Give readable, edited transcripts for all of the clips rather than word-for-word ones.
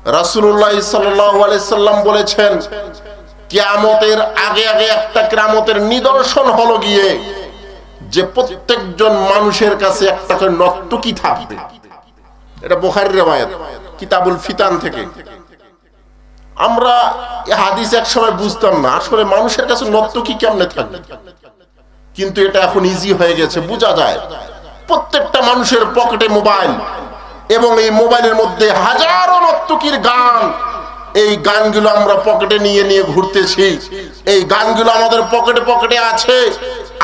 রাসূলুল্লাহ সাল্লাল্লাহু আলাইহি সাল্লাম বলেছেন কিয়ামতের আগে আগে একটা কিয়ামতের নিদর্শন হলো গিয়ে যে প্রত্যেকজন মানুষের কাছে একটা করে নর্তকী থাকবে। এটা বুখারীর riwayat কিতাবুল ফিতান থেকে। আমরা এই হাদিস একসময় বুঝতাম না আসলে মানুষের কাছে নর্তকী কেমনে থাকবে, কিন্তু এটা এখন ইজি হয়ে গেছে, বোঝা যায়। প্রত্যেকটা মানুষের পকেটে মোবাইল এবং এই মোবাইলের মধ্যে হাজারো নর্তকীর গান। এই গানগুলো আমরা পকেটে নিয়ে নিয়ে ঘুরতেছি, এই গানগুলো আমাদের পকেটে পকেটে আছে।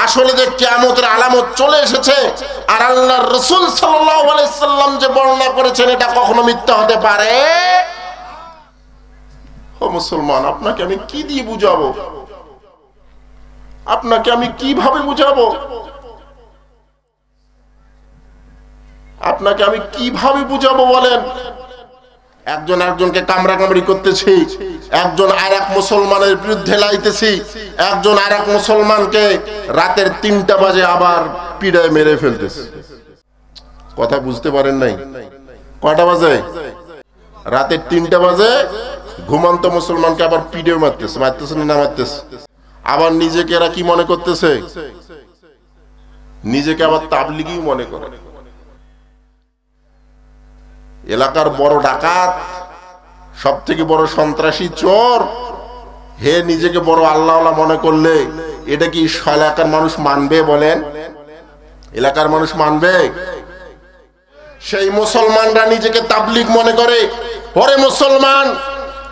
আসলে যে কিয়ামতের আলামত চলে এসেছে আর আল্লাহর রাসূল সাল্লাল্লাহু আলাইহি সাল্লাম যে বর্ণনা করেছেন এটা কখনো মিথ্যা হতে পারে? ও মুসলমান, আপনাকে আমি কি দিয়ে বুঝাবো? আপনাকে আমি কিভাবে বুঝাবো? আপনাকে আমি কিভাবে বুঝাবো বলেন? একজন একজনকে কামড়াকামড়ি করতেছি, একজন আরেক মুসলমানের বিরুদ্ধে লাইতেছি, একজন আরেক মুসলমানকে রাতের 3টা বাজে আবার পিড়ায় মেরে ফেলতেছে। কথা বুঝতে পারেন নাই? কয়টা বাজে? রাতের 3টা বাজে ঘুমন্ত মুসলমানকে আবার পিড়ে মারতেছে না মারতেছে। আবার নিজেকে এরা কি মনে করতেছে? নিজেকে আবার তাবলিগী মনে করে। এলাকার বড় ডাকাত, সব থেকে বড় সন্ত্রাসী চোর, হে নিজেকে বড় আল্লাহওয়ালা মনে করলে এটা কি এলাকার মানুষ মানবে বলেন? এলাকার মানুষ মানবে? সেই মুসলমানরা নিজেকে তাবলিগ মনে করে। ওরে মুসলমান,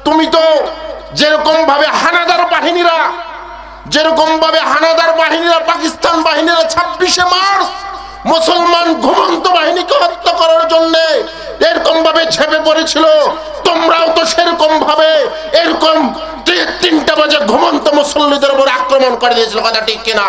তুমি তো যেরকম ভাবে হানাদার বাহিনীরা পাকিস্তান বাহিনীরা 26শে মার্চ মুসলমান ঘুমন্ত বাহিনীকে হত্যা করার জন্য এরকম ভাবে ঝেঁপে পড়েছিল, তোমরাও তো সেরকম ভাবে এরকম 3টা বাজে ঘুমন্ত মুসল্লিদের উপর আক্রমণ করে দিয়েছিল। কথা ঠিক কিনা?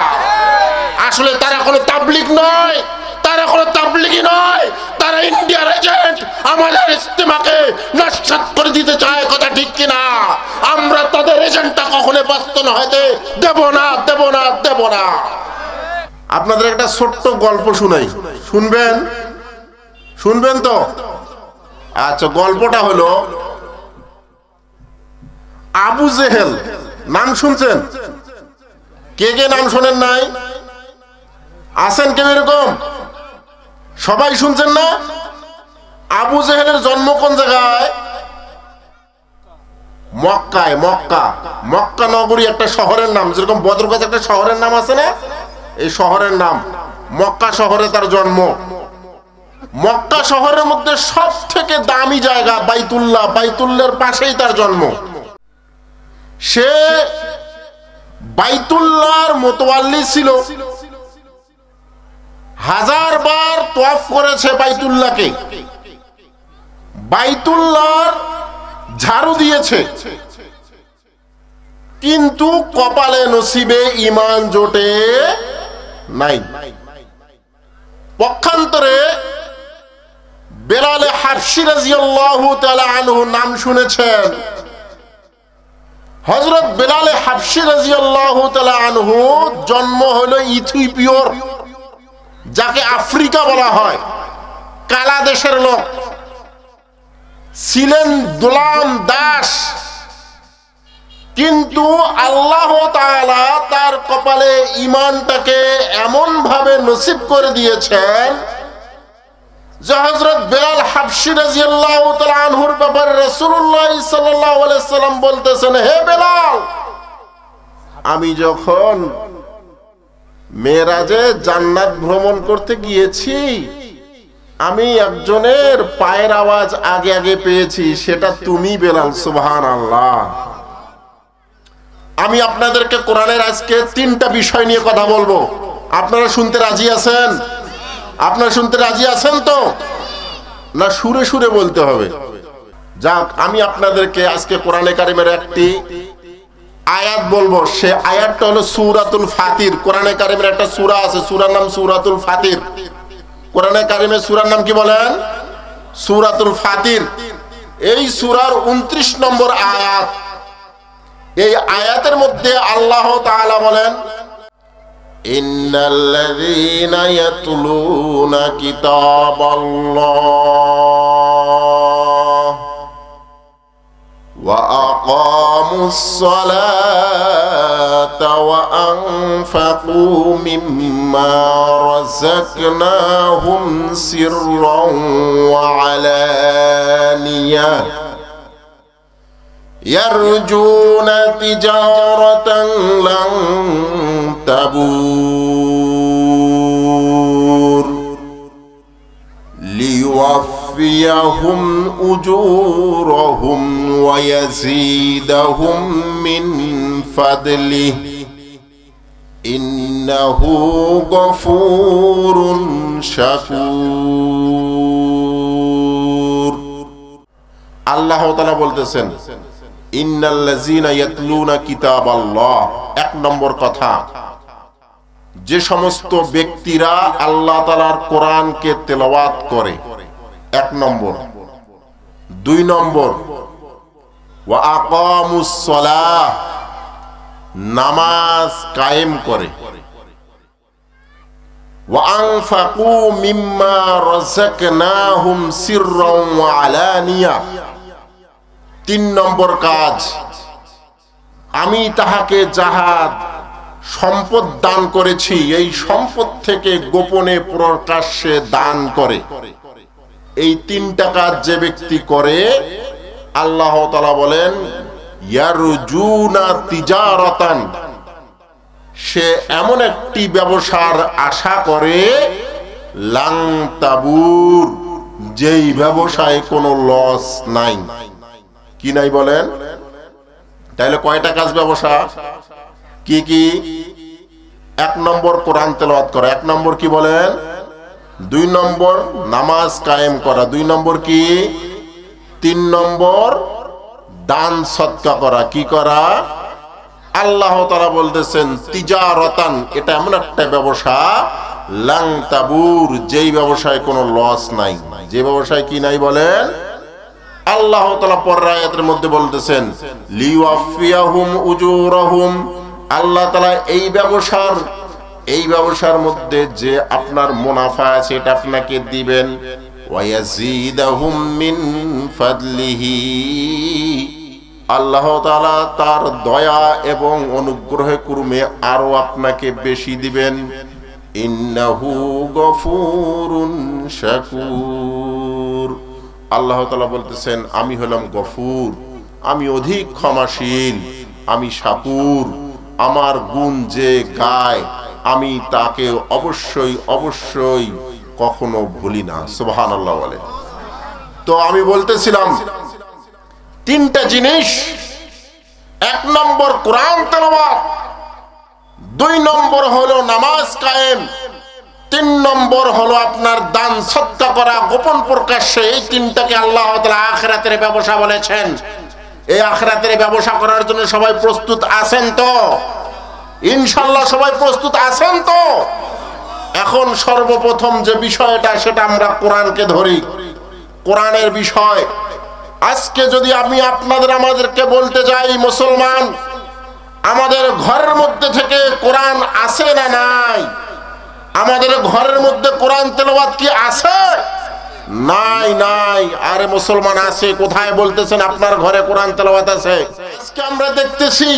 আসলে তারা কোনো তাবলিগ নয়, তারা কোনো তাবলিগী নয়, তারা ইন্ডিয়ার এজেন্ট, আমাদের ইস্তেমাকে নস্যাৎ করে দিতে চায়। কথা ঠিক কিনা? আমরা তাদের এজেন্টটা কখনো বাস্তবায়ন হতে দেব না, দেব না, দেব না। আপনাদের একটা ছোট্ট গল্প শুনাই, শুনবেন? শুনবেন তো? আচ্ছা, গল্পটা হলো আবু জেহেল। নাম শুনছেন? কে কে নাম শোনেন নাই? আছেন কেউ এরকম? সবাই শুনছেন না? আবু জেহেলের জন্ম কোন জায়গায়? মক্কায়। মক্কা নগরী একটা শহরের নাম, যেরকম বদরগাছ একটা শহরের নাম আছে না, এই শহরের নাম মক্কা। শহরে তার জন্ম। মক্কা শহরের মধ্যে সব থেকে দামি জায়গা বাইতুল্লাহ, বাইতুল্লাহর পাশেই তার জন্ম। সে বাইতুল্লাহর মোতওয়াল্লি ছিল, 1000 বার তওয়াফ করেছে বাইতুল্লাহকে, বাইতুল্লাহর ঝাড়ু দিয়েছে, কিন্তু কপালে নসিবে ঈমান জোটে নাই। পক্ষান্তরে বেলাল হাবশী রাদিয়াল্লাহু তাআলা আনহু নাম শুনেছেন? হযরত বেলাল হাবশী রাদিয়াল্লাহু তাআলা আনহু জন্ম হলো ইথিওপিয়ার, যাকে আফ্রিকা বলা হয়, কালা দেশের লোক ছিলেন, গোলাম দাস। কিন্তু আল্লাহ তাআলা তার কপালে ঈমানটাকে এমন ভাবে নসিব করে দিয়েছেন যে হযরত বেলাল হাবশী রাদিয়াল্লাহু তাআলা আনহুর ব্যাপারে রাসূলুল্লাহ সাল্লাল্লাহু আলাইহি সাল্লাম বলতেছেন, হে বেলাল, আমি যখন মেরাজে জান্নাত ভ্রমণ করতে গিয়েছি, আমি একজনের পায়ের আওয়াজ আগে আগে পেয়েছি, সেটা তুমি বেলাল। সুবহানাল্লাহ। আমি আপনাদেরকে কোরআনের আজকে 3টা বিষয় নিয়ে কথা বলবো। আপনারা শুনতে রাজি আছেন? আপনারা শুনতে রাজি আছেন তো? না সুরে সুরে বলতে হবে? যাক, আমি আপনাদেরকে আজকে কোরআনে কারিমের একটি আয়াত বলবো। সে আয়াতটা হলো সূরাতুল ফাতির। কোরআনে কারিমের একটা সূরা আছে, সূরার নাম সূরাতুল ফাতির। কোরআনে কারিমের সূরার নাম কি বলেন? সূরাতুল ফাতির। এই সূরার 29 নম্বর আয়াত। এই আয়াতের মধ্যে আল্লাহ তাআলা বলেন, ইন্নাল্লাযীনা ইয়াতলুনা কিতাবাল্লাহ وأقاموا الصلاة وأنفقوا مما رزقناهم سرا وعلانية يرجون تجارة لن تبور ليوفيهم أجورهم ويزيدهم من فضله إنه غفور شكور আল্লাহ তাআলা বলতেছেন ইন্নাল্লাযীনা ইয়াতলুনা কিতাবাল্লাহ। এক নম্বর কথা, যে সমস্ত ব্যক্তিরা আল্লাহ তাআলার কোরআনকে তেলাওয়াত করে, এক নম্বর। দুই নম্বর, ওয়া আকামুস সালাহ, নামাজ কায়েম করে। ওয়া আনফাকু মিম্মা রাযাকনাহুম সিররান ওয়া আলানিয়া। তিন নম্বর কাজ, আমি তাহাকে যাহা সম্পদ দান করেছি এই সম্পদ থেকে গোপনে প্রকাশ্যে দান করে। এই তিনটা কাজ যে ব্যক্তি করে, আল্লাহ তাআলা বলেন ইয়ারজুনা তিজারাতান, সে এমন একটি ব্যবসার আশা করে লাং তাবুর, যেই ব্যবসায় কোনো লস নাই। কি নাই বলেন? তাহলে কয়টা কাজ ব্যবসা? কি কি? এক নম্বর কোরআন তেলাওয়াত করা, এক নম্বর কি বলেন? দুই নম্বর নামাজ কায়েম করা, দুই নম্বর কি? তিন নম্বর দান সদকা করা। কি করা? আল্লাহ তাআলা বলতেছেন তিজারাতান, এটা এমন একটা ব্যবসা লাং তাবুর, যেই ব্যবসায় কোনো লস নাই। যে ব্যবসায় কি নাই বলেন? আল্লাহ তাআলা পরের আয়াতের মধ্যে বলতেছেন লিওয়াফিয়াহুম উজুরাহুম, আল্লাহ তাআলা এই ব্যবসার মধ্যে যে আপনার মুনাফা আছে এটা আপনাকে দিবেন। ওয়ায়াজিদাহুম মিন ফাদলিহি, আল্লাহ তাআলা তার দয়া এবং অনুগ্রহ ক্রমে আরো আপনাকে বেশি দিবেন। ইন্নাহু গফুরুন শাকুর, আল্লাহ তাআলা বলতেছেন আমি হলাম গফুর, আমি অধিক ক্ষমাশীল, আমি শাকুর। আমার গুণ যে গায় আমি তাকে অবশ্যই অবশ্যই কখনো ভুলি না। সুবহানাল্লাহ বলে। তো আমি বলতেছিলাম তিনটা জিনিস, এক নম্বর কোরআন তেলাওয়াত, দুই নম্বর হলো নামাজ কায়েম, তিন নম্বর হলো আপনার দান সদকা করা গোপন প্রকাশ্যে। এই তিনটাকে আল্লাহ তাআলা আখিরাতের ব্যবসা বলেছেন। এই আখিরাতের ব্যবসা করার জন্য সবাই প্রস্তুত আছেন তো? ইনশাআল্লাহ সবাই প্রস্তুত আছেন তো? এখন সর্বপ্রথম যে বিষয়টা, সেটা আমরা কোরআনকে ধরি, কোরআনের বিষয়। আজকে যদি আমি আমাদেরকে বলতে যাই মুসলমান, আমাদের ঘরের মধ্যে থেকে কোরআন আছে না নাই? আমাদের ঘরের মধ্যে কোরআন তেলাওয়াত কি আছে? নাই, নাই। আরে মুসলমান আছে কোথায়? বলতেছেন আপনার ঘরে কোরআন তেলাওয়াত আছে। আজকে আমরা দেখতেছি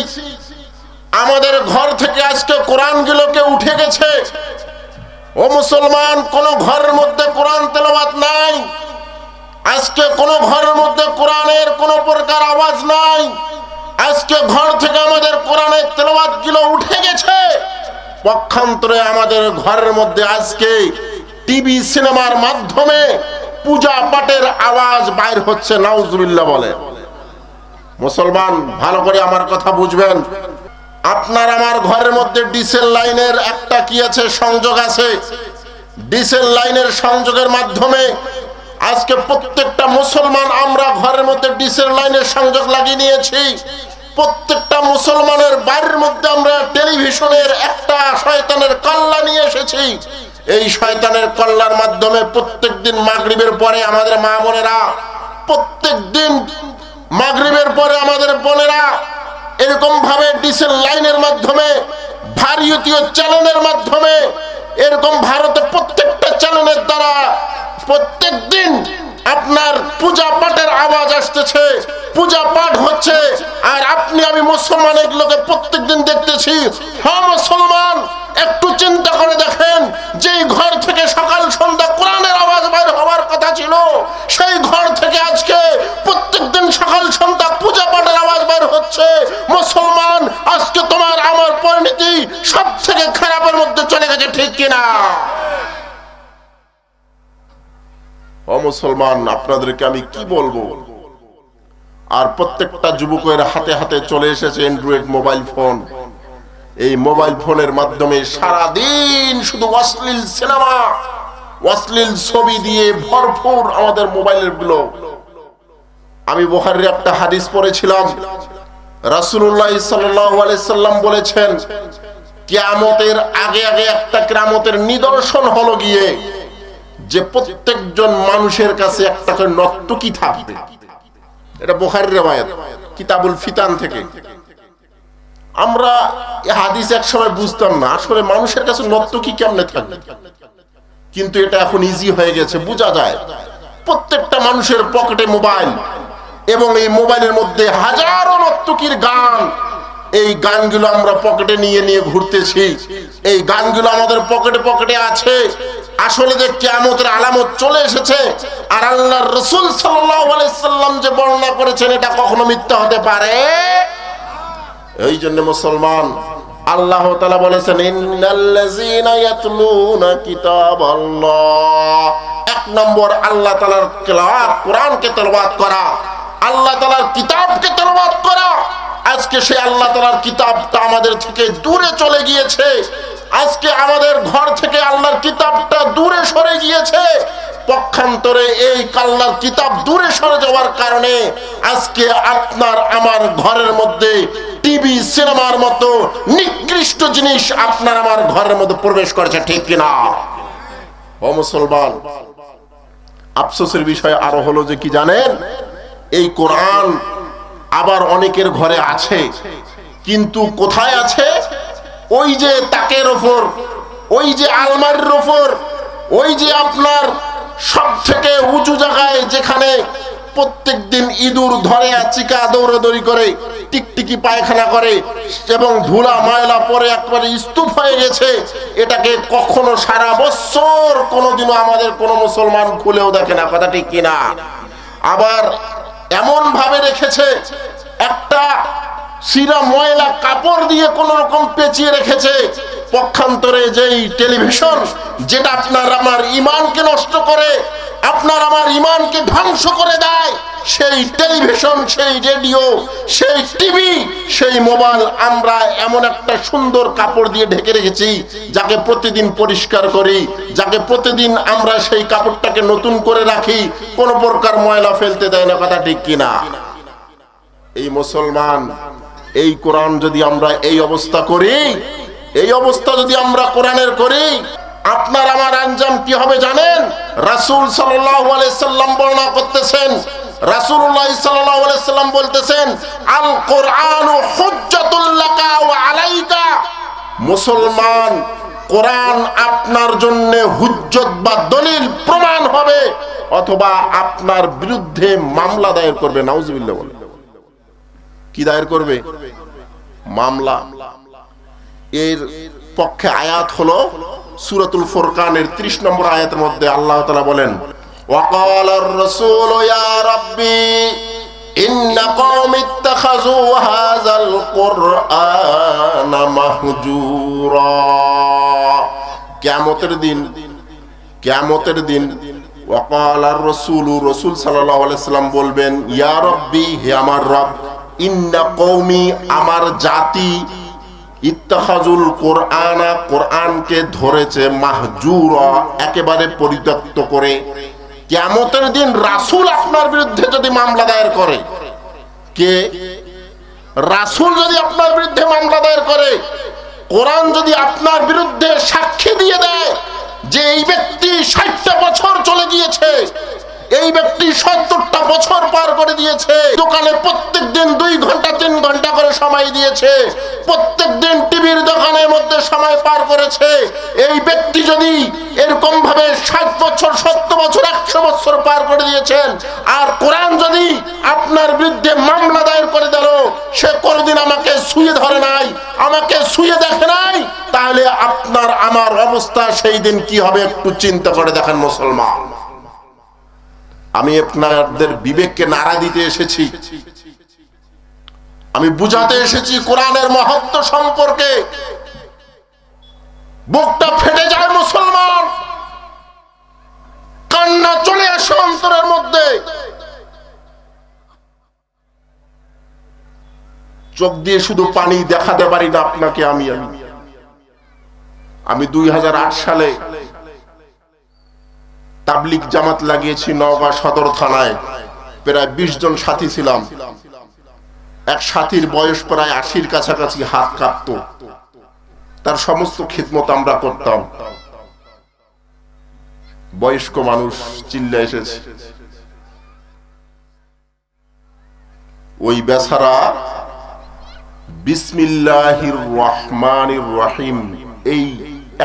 আমাদের ঘর থেকে আজকে কোরআনগুলোকে উঠে গেছে। ও মুসলমান, কোন ঘরের মধ্যে কোরআন তেলাওয়াত নাই। আজকে কোন ঘরের মধ্যে কোরআনের কোন প্রকার আওয়াজ নাই। আজকে ঘর থেকে আমাদের কোরআনের তেলাওয়াত গুলো উঠে গেছে। পক্ষান্তরে আমাদের ঘরের মধ্যে আজকে টিভি সিনেমার মাধ্যমে পূজা পাঠের আওয়াজ বাইর হচ্ছে। নাউজুবিল্লাহ বলে। মুসলমান ভালো করে আমার কথা বুঝবেন। আপনার আমার ঘরের মধ্যে ডিসেল লাইনের একটা কি আছে? সংযোগ আছে। ডিসেল লাইনের সংযোগের মাধ্যমে আজকে প্রত্যেকটা মুসলমান আমরা ঘরের মধ্যে ডিসেল লাইনের সংযোগ লাগিয়ে নিয়েছি। প্রত্যেকটা মুসলমানের বাড়ির মধ্যে আমরা টেলিভিশনের একটা শয়তানের কল্লা নিয়ে এসেছি। এই শয়তানের কল্লার মাধ্যমে প্রত্যেকদিন মাগরিবের পরে আমাদের মা বোনেরা, প্রত্যেকদিন মাগরিবের পরে আমাদের বোনেরা এরকম ভাবে ডিসেল লাইনের মাধ্যমে, ভারতীয় চ্যানেলের মাধ্যমে, এরকম ভারতে প্রত্যেকটা চ্যানেলের দ্বারা প্রত্যেকদিন আপনার পূজা পাঠের আওয়াজ আসতেছে, পূজা পাঠ হচ্ছে, আর আপনি আমি মুসলমান এগুলোকে প্রত্যেকদিন দেখতেছি। হ্যাঁ মুসলমান, একটু চিন্তা করে দেখেন, যেই ঘর থেকে সকাল সন্ধ্যা কোরআনের আওয়াজ বাইর হওয়ার কথা ছিল, সেই ঘর থেকে আজকে প্রত্যেকদিন সকাল সন্ধ্যা পূজা পাঠের আওয়াজ বাইর হচ্ছে। মুসলমান, আজকে তোমার আমার পরিণতি সব থেকে খারাপের মধ্যে চলে গেছে, ঠিক কিনা? ও মুসলমান, আপনাদেরকে আমি কি বলবো? আর প্রত্যেকটা যুবকের হাতে হাতে চলে এসেছে অ্যান্ড্রয়েড মোবাইল ফোন। এই মোবাইল ফোনের মাধ্যমে সারা দিন শুধু অশ্লীল সিনেমা, অশ্লীল ছবি দিয়ে ভরপুর আমাদের মোবাইলের গুলো। আমি বুখারীর একটা হাদিস পড়েছিলাম, রাসূলুল্লাহ সাল্লাল্লাহু আলাইহি সাল্লাম বলেছেন, কিয়ামতের আগে আগে একটা কিয়ামতের নিদর্শন হলো গিয়ে যে প্রত্যেকজন মানুষের কাছে একটা করে নর্তকী থাকবে। এটা বুখারীর riwayat, কিতাবুল ফিতান থেকে। আমরা এই হাদিস একসময় বুঝতাম না, আসলে মানুষের কাছে নর্তকী কেমনে থাকবে, কিন্তু এটা এখন ইজি হয়ে গেছে, বোঝা যায়। প্রত্যেকটা মানুষের পকেটে মোবাইল, এবং এই মোবাইলের মধ্যে হাজারো নর্তকীর গান। এই গানগুলো আমরা পকেটে নিয়ে নিয়ে ঘুরতেছি, এই গানগুলো আমাদের পকেটে পকেটে আছে। আসলে যে কিয়ামতের আলামত চলে এসেছে, আর আল্লাহর রাসূল সাল্লাল্লাহু আলাইহি সাল্লাম যে বর্ণনা করেছেন, এটা কখনো মিথ্যা হতে পারে? এই জন্য মুসলমান, আল্লাহ তাআলা বলেছেন, ইন্নাল্লাযীনা ইয়াতলুনা কিতাবাল্লাহ। এক নম্বর আল্লাহ তাআলার তেলাওয়াত, কোরআনকে তেলাওয়াত করা, আল্লাহ তাআলার কিতাবকে তেলাওয়াত করা। আজকে সেই আল্লাহ তাআলার কিতাবটা আমাদের থেকে দূরে চলে গিয়েছে। আজকে আমাদের ঘর থেকে আল্লাহর কিতাবটা দূরে সরে গিয়েছে। পক্ষান্তরে এই আল্লাহর কিতাব দূরে সরে যাওয়ার কারণে আজকে আপনার আমার ঘরের মধ্যে টিভি, সিনেমার মতো নিকৃষ্ট জিনিস আপনার আমার ঘরের মধ্যে প্রবেশ করেছে, ঠিক কিনা? ও মুসলমান, আফসোসের বিষয় আরো হলো যে কি জানেন, এই কোরআন আবার অনেকের ঘরে আছে, কিন্তু কোথায় আছে? ওই যে তাকের ওপর, ওই যে আলমারির ওপর, ওই যে আপনার সব থেকে উঁচু জায়গায়, যেখানে প্রত্যেকদিন ইঁদুর ধরে চিকা দৌড়াদৌড়ি করে, টিকটিকি পায়খানা করে, এবং ধুলা ময়লা পরে একবারে স্তূপ হয়ে গেছে। এটাকে কখনো সারা বছর কোনোদিনও আমাদের কোনো মুসলমান খুলেও দেখে না, কথা ঠিক কিনা? আবার এমন ভাবে রেখেছে, একটা সিরা ময়লা কাপড় দিয়ে কোন রকম পেঁচিয়ে রেখেছে। পক্ষান্তরে যেই টেলিভিশন, যেটা আপনার আমার ঈমানকে নষ্ট করে, আপনার আমার ঈমানকে ধ্বংস করে দেয়, সেই টেলিভিশন, সেই রেডিও, সেই টিভি, সেই মোবাইল আমরা এমন একটা সুন্দর কাপড় দিয়ে ঢেকে রেখেছি, যাকে প্রতিদিন পরিষ্কার করি, যাকে প্রতিদিন আমরা সেই কাপড়টাকে নতুন করে রাখি, কোন প্রকার ময়লা ফেলতে দেয় না, কথা ঠিক কিনা? এই মুসলমান, এই কোরআন যদি আমরা এই অবস্থা করি, এই অবস্থা যদি আমরা কোরআনের করি, আপনার আমার আঞ্জাম কি হবে জানেন? রাসূল সাল্লাল্লাহু আলাইহি সাল্লাম বর্ণনা করতেছেন, রাসূলুল্লাহ সাল্লাল্লাহু আলাইহি সাল্লাম বলতেছেন, আল কোরআনু হুজ্জাতুল লাকা ওয়া আলাইকা। মুসলমান, কোরআন আপনার জন্য হুজ্জত বা দলিল প্রমাণ হবে, অথবা আপনার বিরুদ্ধে মামলা দায়ের করবে। নাউজুবিল্লাহ বলে, কি দায়ের করবে? মামলা। এর পক্ষে আয়াত হলো সূরাতুল ফুরকানের 30 নম্বর আয়াতের মধ্যে আল্লাহ তাআলা বলেন, ওয়াকালার রাসূলু ইয়া রাব্বি ইন্না কওমি ইত্তাখাযু হাযাল কুরআনা মাহজুরা। কিয়ামতের দিন ওয়াকালার রাসূলু, রাসূল সাল্লাল্লাহু আলাইহি সাল্লাম বলবেন, ইয়া রাব্বি, হে আমার রব, ইন্না কওমি, আমার জাতি, ইত্তাখাযুল কুরআনা, কুরআনকে ধরেছে, মাহজুরা, একেবারে পরিত্যক্ত করে। কিয়ামতের দিন রাসূল আপনার বিরুদ্ধে যদি মামলা দায়ের করে, কে? রাসূল যদি আপনার বিরুদ্ধে মামলা দায়ের করে, কোরআন যদি আপনার বিরুদ্ধে সাক্ষী দিয়ে দেয় যে এই ব্যক্তি 60টা বছর চলে গিয়েছে, এই ব্যক্তি 70টা বছর পার করে দিয়েছে, দোকানে প্রত্যেকদিন 2 ঘন্টা 3 ঘন্টা করে সময় দিয়েছে, প্রত্যেকদিন টিভির দোকানের মধ্যে সময় পার করেছে। এই ব্যক্তি যদি এরকম ভাবে 60 বছর 70 বছর 100 বছর পার করে দিয়েছেন, আর কোরআন যদি আপনার বিরুদ্ধে মামলা দায়ের করে দিল, সে কোনদিন আমাকে ছুঁয়ে ধরে নাই, আমাকে ছুঁয়ে দেখে নাই, তাহলে আপনার আমার অবস্থা সেই দিন কি হবে একটু চিন্তা করে দেখেন মুসলমান। আমি আপনাদের বিবেককে নাড়া দিতে এসেছি, আমি বুঝাতে এসেছি কোরআনের মহত্ব সম্পর্কে। বুকটা ফেটে যায় মুসলমান, কান্না চলে আসে অন্তরের মধ্যে। চোখ দিয়ে শুধু পানি দেখাতে পারি না আপনাকে। আমি 2008 সালে তাবলিগ জামাত লাগিয়েছি নওগাঁ সদর থানায়। প্রায় 20 জন সাথী ছিলাম। এক সাথীর বয়স প্রায় 80-র কাছাকাছি, হাত কাঁপতো। তার সমস্ত খিদমত আমরা করতাম। বয়স্ক মানুষ চিল্লা এসেছে, ওই বেচারা বিসমিল্লাহির রহমানির রহিম এই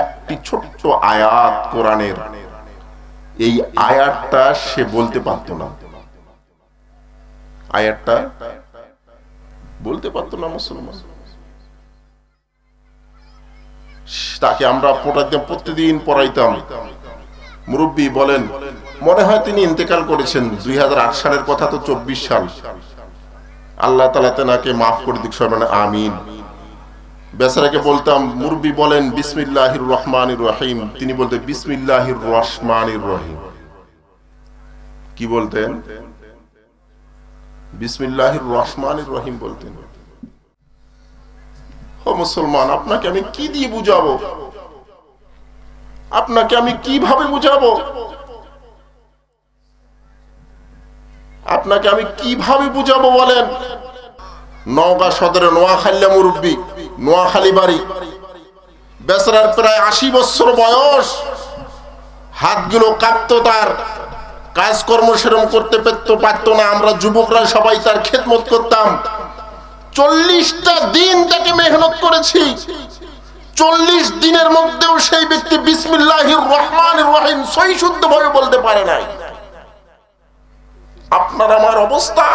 একটি ছোট্ট আয়াত কোরআনের, এই আয়াতটা সে বলতে পারতো না। আয়াতটা বলতে পারতো না মুসলমান। তাকে আমরা প্রতিদিন পড়াইতাম। মুরব্বী বলেন, মনে হয় তিনি ইন্তেকাল করেছেন 2008 সালের কথা, তো 24 সাল। আল্লাহ তাআলা তাকে মাফ করে দিক, সবাই বলেন আমিন। বেচারাকে বলতাম, মুরব্বী বলেন বিসমিল্লাহির রহমানির রহিম, তিনি বলতেন বিসমিল্লাহির রহমানির রহিম। কি বলতেন? বিসমিল্লাহির রহমানির রহিম বলতেন। ও মুসলমান, আপনাকে আমি কি দিয়ে বুঝাবো? আপনাকে আমি কিভাবে বুঝাবো? আপনাকে আমি কিভাবে বুঝাবো বলেন? নওগাঁ সদরে নোয়াখালী মুরব্বী, নোয়াখালী বাড়ি। বেচারার প্রায় 80 বছর বয়স, হাতগুলো কাঁপতো, তার কাজকর্ম সেরকম করতে পারতো না। আমরা যুবকরা সবাই তার খেদমত করতাম। 40টা দিন তাকে মেহনত করেছি। 40 দিনের মধ্যেও সেই ব্যক্তি বিসমিল্লাহির রহমানির রহিম সহি শুদ্ধ ভাবে বলতে পারে নাই। আপনার আমার অবস্থা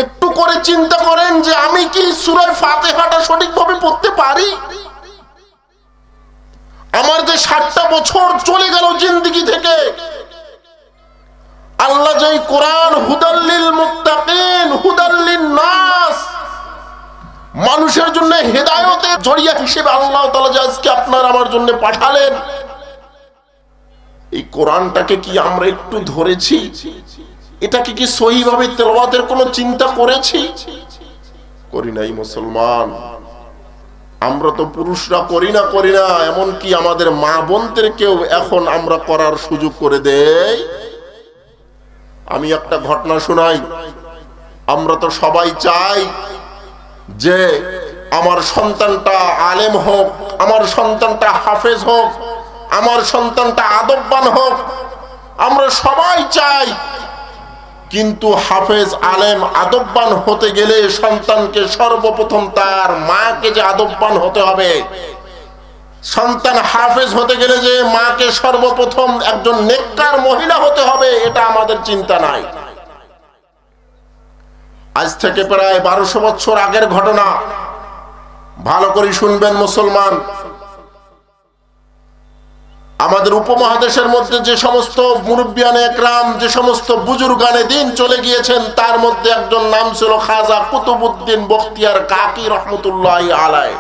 একটু করে চিন্তা করেন যে আমি কি সূরা ফাতিহাটা সঠিকভাবে পড়তে পারি? আমার যে 60টা বছর চলে গেল জিন্দেগি থেকে, আল্লাহ যে কোরআন হুদাল্লিল মুত্তাকিন হুদাল্লিন নাস, মানুষের জন্য হেদায়েতের জরিয়া হিসেবে আল্লাহ তাআলা যে আজকে আপনার আমার জন্য পাঠালেন, এই কোরআনটাকে কি আমরা একটু ধরেছি? এটাকে কি সহিভাবে তেলাওয়াতের কোনো চিন্তা করেছি? করি নাই মুসলমান। আমরা তো পুরুষরা করি না, এমনকি আমাদের মা বোনদেরকেও এখন আমরা করার সুযোগ করে দেই। আমি একটা ঘটনা শোনাই। আমরা তো সবাই চাই যে আমার সন্তানটা আলেম হোক, আমার সন্তানটা হাফেজ হোক, আমার সন্তানটা আদববান হোক, আমরা সবাই চাই। কিন্তু হাফেজ আলেম আদববান হতে গেলে সন্তানকে সর্বপ্রথম তার মাকে যে আদববান হতে হবে, সন্তান হাফেজ হতে গেলে যে মাকে সর্বপ্রথম একজন নেককার মহিলা হতে হবে, এটা আমাদের চিন্তা নাই। আজ থেকে প্রায় 1200 বছর আগের ঘটনা, ভালো করে শুনবেন মুসলমান। আমাদের উপমহাদেশের মধ্যে যে সমস্ত মুরব্বিয়ানে একরাম, যে সমস্ত বুজুর্গানে দিন চলে গিয়েছেন, তার মধ্যে একজন নাম ছিল খাজা কুতুবউদ্দিন বখতিয়ার কাকি রহমতুল্লাহি আলাইহি।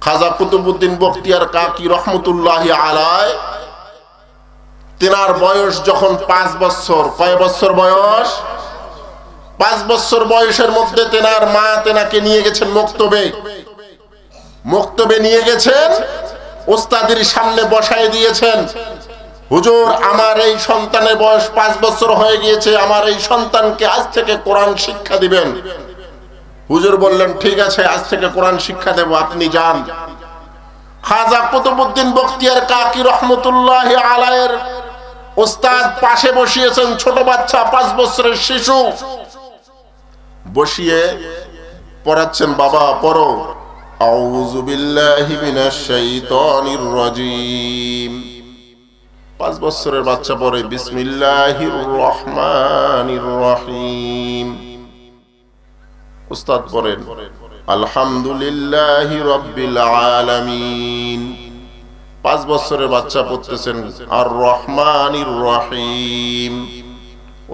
খাজা কুতুবউদ্দিন বখতিয়ার কাকি রহমতুল্লাহি আলাইহি, তেনার বয়স যখন 5 বছর, কয় বছর বয়স? 5 বছর বয়সের মধ্যে তেনার মা তেনাকে নিয়ে গেছেন মক্তবে নিয়ে গেছেন, ওস্তাদের সামনে বসায় দিয়েছেন। হুজুর, আমার এই সন্তানের বয়স 5 বছর হয়ে গিয়েছে, আমার এই সন্তানকে আজ থেকে কোরআন শিক্ষা দিবেন। হুজুর বললেন, ঠিক আছে, আজ থেকে কোরআন শিক্ষা দেব, আপনি যান। খাজা কুতুবউদ্দিন বখতিয়ার কাকি রহমতুল্লাহি আলাইহির ওস্তাদ পাশে বসিয়েছেন ছোট বাচ্চা 5 বছরের শিশু, বসিয়ে পড়াচ্ছেন, বাবা পড়ো আউযু বিল্লাহি মিনাশ শাইতানির রাজীম। 5 বছরের বাচ্চা পড়ে বিসমিল্লাহির রহমানির রহিম। উস্তাদ পড়েন আলহামদুলিল্লাহি রাব্বিল আলামিন। 5 বছরের বাচ্চা পড়তেছেন আর রহমানির রহিম।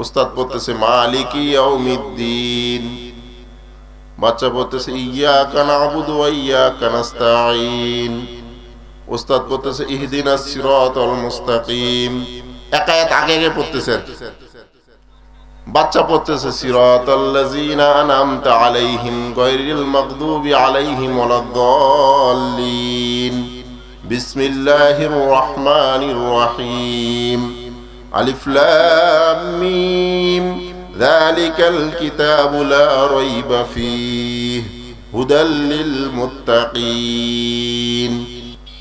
উস্তাদ পড়তেছে মালিকি ইয়াউমিদ্দিন। বাচ্চা পড়তেছে ইয়্যাকা না'বুদু ওয়া ইয়্যাকা নাস্তাঈন। উস্তাদ পড়তেছে ইহদিনাস সিরাতাল মুস্তাকিম। এক আয়াত আগে আগে পড়তেছেন। বাচ্চা পড়তেছে সিরাতাল্লাযীনা আন'আমতা আলাইহিম গায়রিল মাগদুবি আলাইহিম ওয়ালাদ-দাল্লিন। বিসমিল্লাহির রহমানির রহিম। আলিফ লাম মিম যালিকাল কিতাবু লা রাইবা ফীহি হুদাল লিল মুত্তাকিন।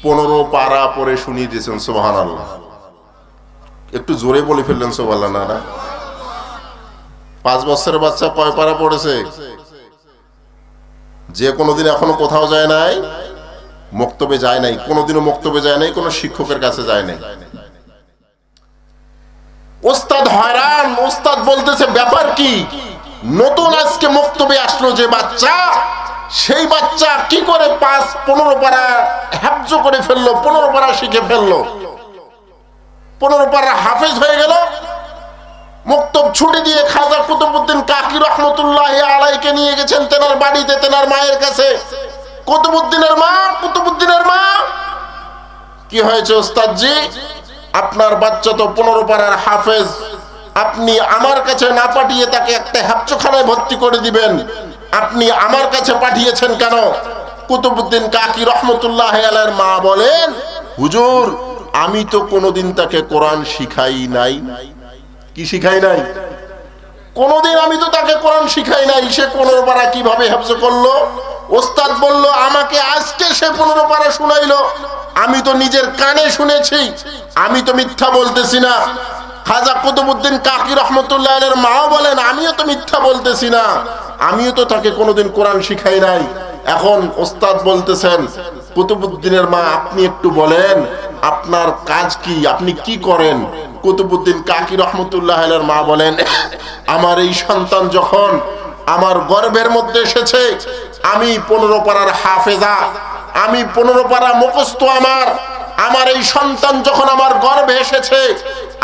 15 পারা পড়ে শুনিয়ে দিয়েছেন। সুবহানাল্লাহ। একটু জোরে বলে ফেললেন সুবহানাল্লাহ না? 5 বছরের বাচ্চা কয় পারা পড়েছে? যে কোনোদিন এখনো কোথাও যায় নাই, মক্তবে যায় নাই, কোনোদিনও মক্তবে যায় নাই, কোনো শিক্ষকের কাছে যায় নাই। ওস্তাদ হয়রান। ওস্তাদ বলতেছে ব্যাপার কি? নতুন আজকে মক্তবে আসলো যে বাচ্চা, সেই বাচ্চা কি করে 5-15 পারা হেফজ করে ফেললো, 15 পারা শিখে ফেললো, 15 পারা হাফেজ হয়ে গেল। মক্তব ছুটি দিয়ে খাজা কুতুবউদ্দিন কাকি রহমতুল্লাহ আলাইকে নিয়ে গেছেন তেনার বাড়িতে, তেনার মায়ের কাছে। কুতুবউদ্দিনের মা, কি হয়েছে ওস্তাদজি? আপনার বাচ্চা তো 15 পারার হাফেজ, আপনি আমার কাছে না পাঠিয়ে তাকে একটা হেফজখানায় ভর্তি করে দিবেন, আপনি আমার কাছে পাঠিয়েছেন কেন? কুতুবউদ্দিন কাকি রহমতুল্লাহ আলাইহির মা বলেন, হুজুর আমি তো কোনোদিন তাকে কোরআন শিখাই নাই। কি শিখাই নাই? কোনোদিন আমি তো তাকে কোরআন শিখাই নাই। সে 15 পারা কিভাবে হেফজ করলো? ওস্তাদ বলল, আমাকে আজকে সে 15 পারা শুনাইলো, আমি তো নিজের কানে শুনেছি, আমি তো মিথ্যা বলতেছি না। খাজা কুতুবউদ্দিন কাকি রহমতুল্লাহ আলাইহির মা বলেন, আমিও তো মিথ্যা বলতেছি না, আমিও তো তাকে কোনোদিন কোরআন শিখাই নাই। এখন ওস্তাদ বলতেছেন, কুতুবউদ্দিনের মা আপনি একটু বলেন আপনার কাজ কি, আপনি কি করেন? কুতুবউদ্দিন কাকি রহমতুল্লাহ আলাইহির মা বলেন, আমার এই সন্তান যখন আমার গর্ভের মধ্যে এসেছে, আমি 15 পারার হাফেজা, আমি 15 পারা মুখস্থ। আমার এই সন্তান যখন আমার গর্ভে এসেছে,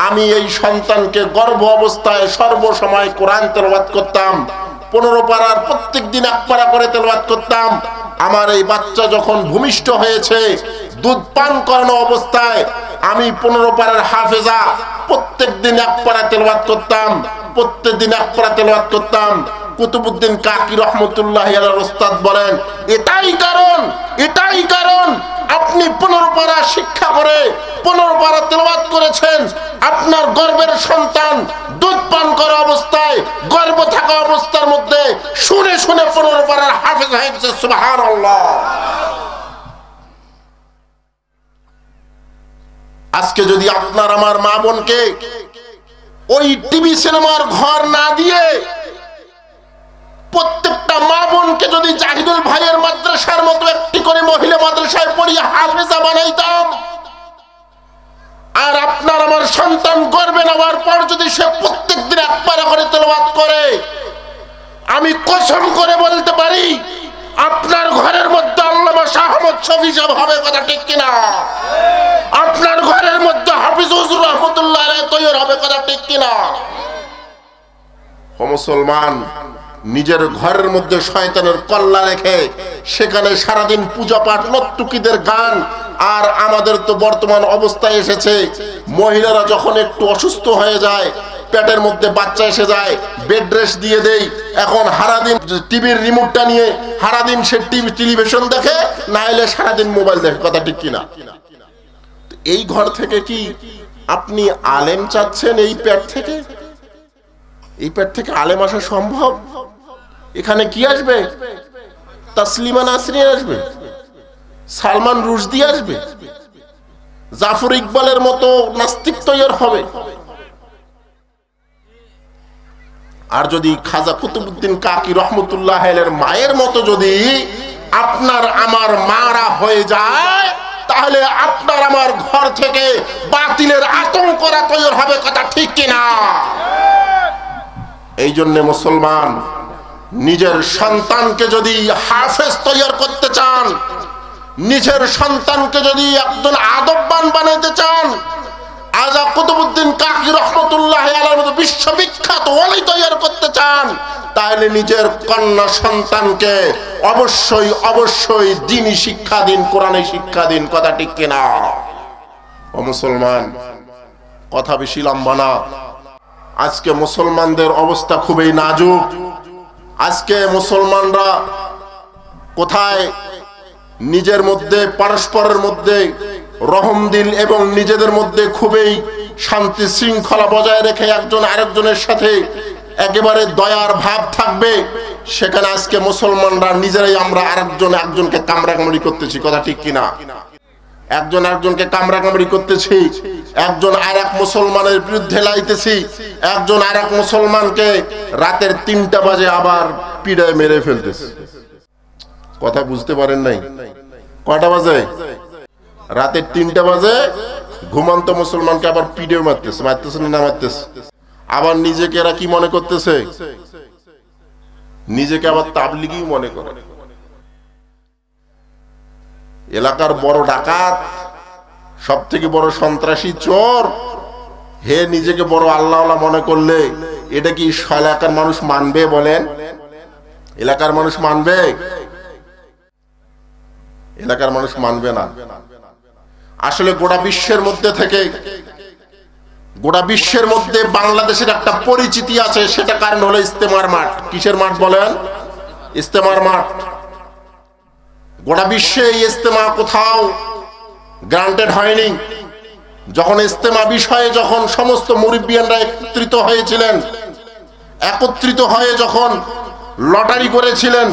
আমি এই সন্তানকে গর্ভ অবস্থায় সর্বসময় কোরআন তেলাওয়াত করতাম। 15 পারার প্রত্যেক দিন 1 পারা করে তেলাওয়াত করতাম। আমার এই বাচ্চা যখন ভূমিষ্ঠ হয়েছে, দুধ পান করানো অবস্থায় আমি 15 পারার হাফেজা, প্রত্যেক দিন 1 পারা তেলাওয়াত করতাম, প্রত্যেক দিন 1 পারা তেলাওয়াত করতাম। কুতুবউদ্দিন কাকি রহমতুল্লাহ আলাইহির ওস্তাদ বলেন, এটাই কারণ আপনি 15 পারা শিক্ষা করে 15 পারা তেলাওয়াত করেছেন। আপনার গর্ভের সন্তান দুধ পান করা অবস্থায়, গর্ভ থাকা অবস্থার মধ্যে শুনে 15 পারার হাফেজ হয়ে গেছে। সুবহানাল্লাহ। আজকে যদি আপনার আমার মা বোনকে ওই টিভি সিনেমার ঘর না দিয়ে, প্রত্যেকটা মা বোনকে যদি জাহিদুল ভাইয়ের মাদ্রাসার মতো একটি করে মহিলা মাদ্রাসায় পড়িয়ে হাফেজা বানাইতাম, আর আপনার আমার সন্তান গর্ভে নেওয়ার পর যদি সে প্রত্যেক দিন 1 পারা করে তেলাওয়াত করে, আমি কসম করে বলতে পারি আপনার ঘরের মধ্যে আল্লামা শাহ আহমদ শফী সাহেব হবে। কথা ঠিক কিনা? আপনার ঘরের মধ্যে হাফিজ হুজুর রহমাতুল্লাহ আলাইহি তৈরি হবে। কথা ঠিক কিনা? ও মুসলমান, নিজের ঘরের মধ্যে শয়তানের কল্লা রেখে সেখানে সারাদিন পূজা পাঠ, নর্তকীদের গান। আর আমাদের তো বর্তমান অবস্থায় এসেছে, মহিলারা যখন একটু অসুস্থ হয়ে যায়, পেটের মধ্যে বাচ্চা এসে যায়, বেড রেস্ট দিয়ে দেই। এখন সারাদিন টিভির রিমোটটা নিয়ে সারাদিন সে টেলিভিশন দেখে, না হলে সারাদিন মোবাইল দেখে। কথা ঠিক কিনা? এই ঘর থেকে কি আপনি আলেম চাচ্ছেন? এই পেট থেকে আলেম আসা সম্ভব? এখানে কি আসবে? তাসলিমা নাসরিন আসবে, সালমান রুশদি আসবে, জাফর ইকবালের মতো নাস্তিক তৈরি হবে। আর যদি খাজা কুতুবউদ্দিন কাকি রহমতুল্লাহ আলাইহির মায়ের মতো যদি আপনার আমার মারা হয়ে যায়, তাহলে আপনার আমার ঘর থেকে বাতিলের আতঙ্করা তৈরি হবে। কথা ঠিক কিনা? এই জন্য মুসলমান নিজের সন্তানকে যদি হাফেজ তৈরি করতে চান, নিজের সন্তানকে যদি একজন আদববান বানাইতে চান, আজা কুতুবউদ্দিন কাকি রহমতুল্লাহ আলাইহির মতো বিশ্ববিখ্যাত ওলি তৈরি করতে চান, তাহলে নিজের কন্যা সন্তানকে অবশ্যই অবশ্যই দ্বীনি শিক্ষা দিন, কোরআনে শিক্ষা দিন। কথা ঠিক কিনা? ও মুসলমান, কথা বেশি লম্বা না। আজকে মুসলমানদের অবস্থা খুবই নাজুক। আজকে মুসলমানরা কোথায় নিজের মধ্যে পরস্পরের মধ্যে রহমদিল এবং নিজেদের মধ্যে খুবই শান্তি শৃঙ্খলা বজায় রেখে একজন আরেকজনের সাথে একেবারে দয়ার ভাব থাকবে, সেখানে আজকে মুসলমানরা নিজেরাই আমরা একজনকে কামড়াকামড়ি করতেছি। কথা ঠিক কিনা? একজন একজনকে কামড়াকামড়ি করতেছি, একজন আর এক মুসলমানের বিরুদ্ধে লাইতেছি, একজন আর এক মুসলমানকে রাতের 3টা বাজে আবার পিড়ায় মেরে ফেলতেছি। কথা বুঝতে পারেন নাই? কয়টা বাজে? রাতের 3টা বাজে ঘুমন্ত মুসলমানকে আবার পিড়ে মারতেছে না মারতেছে। আবার নিজেকে এরা কি মনে করতেছে? নিজেকে আবার তাবলিগি মনে করে। এলাকার বড় ডাকাত, সব থেকে বড় সন্ত্রাসী চোর, হে নিজেকে বড় আল্লাহওয়ালা মনে করলে এটা কি এলাকার মানুষ মানবে? বলেন, এলাকার মানুষ মানবে? এলাকার মানুষ মানবে না। আসলে গোটা বিশ্বের মধ্যে থেকে, গোটা বিশ্বের মধ্যে বাংলাদেশের একটা পরিচিতি আছে, সেটা কারণ হলো ইস্তেমার মাঠ। কিসের মাঠ বলেন? ইস্তেমার মাঠ। গোটা বিশ্বে এই ইস্তেমা কোথাও গ্রান্টেড হয়নি। যখন ইস্তেমা বিষয়ে যখন সমস্ত মুরব্বিয়ানরা একত্রিত হয়েছিলেন, একত্রিত হয়ে যখন লটারি করেছিলেন,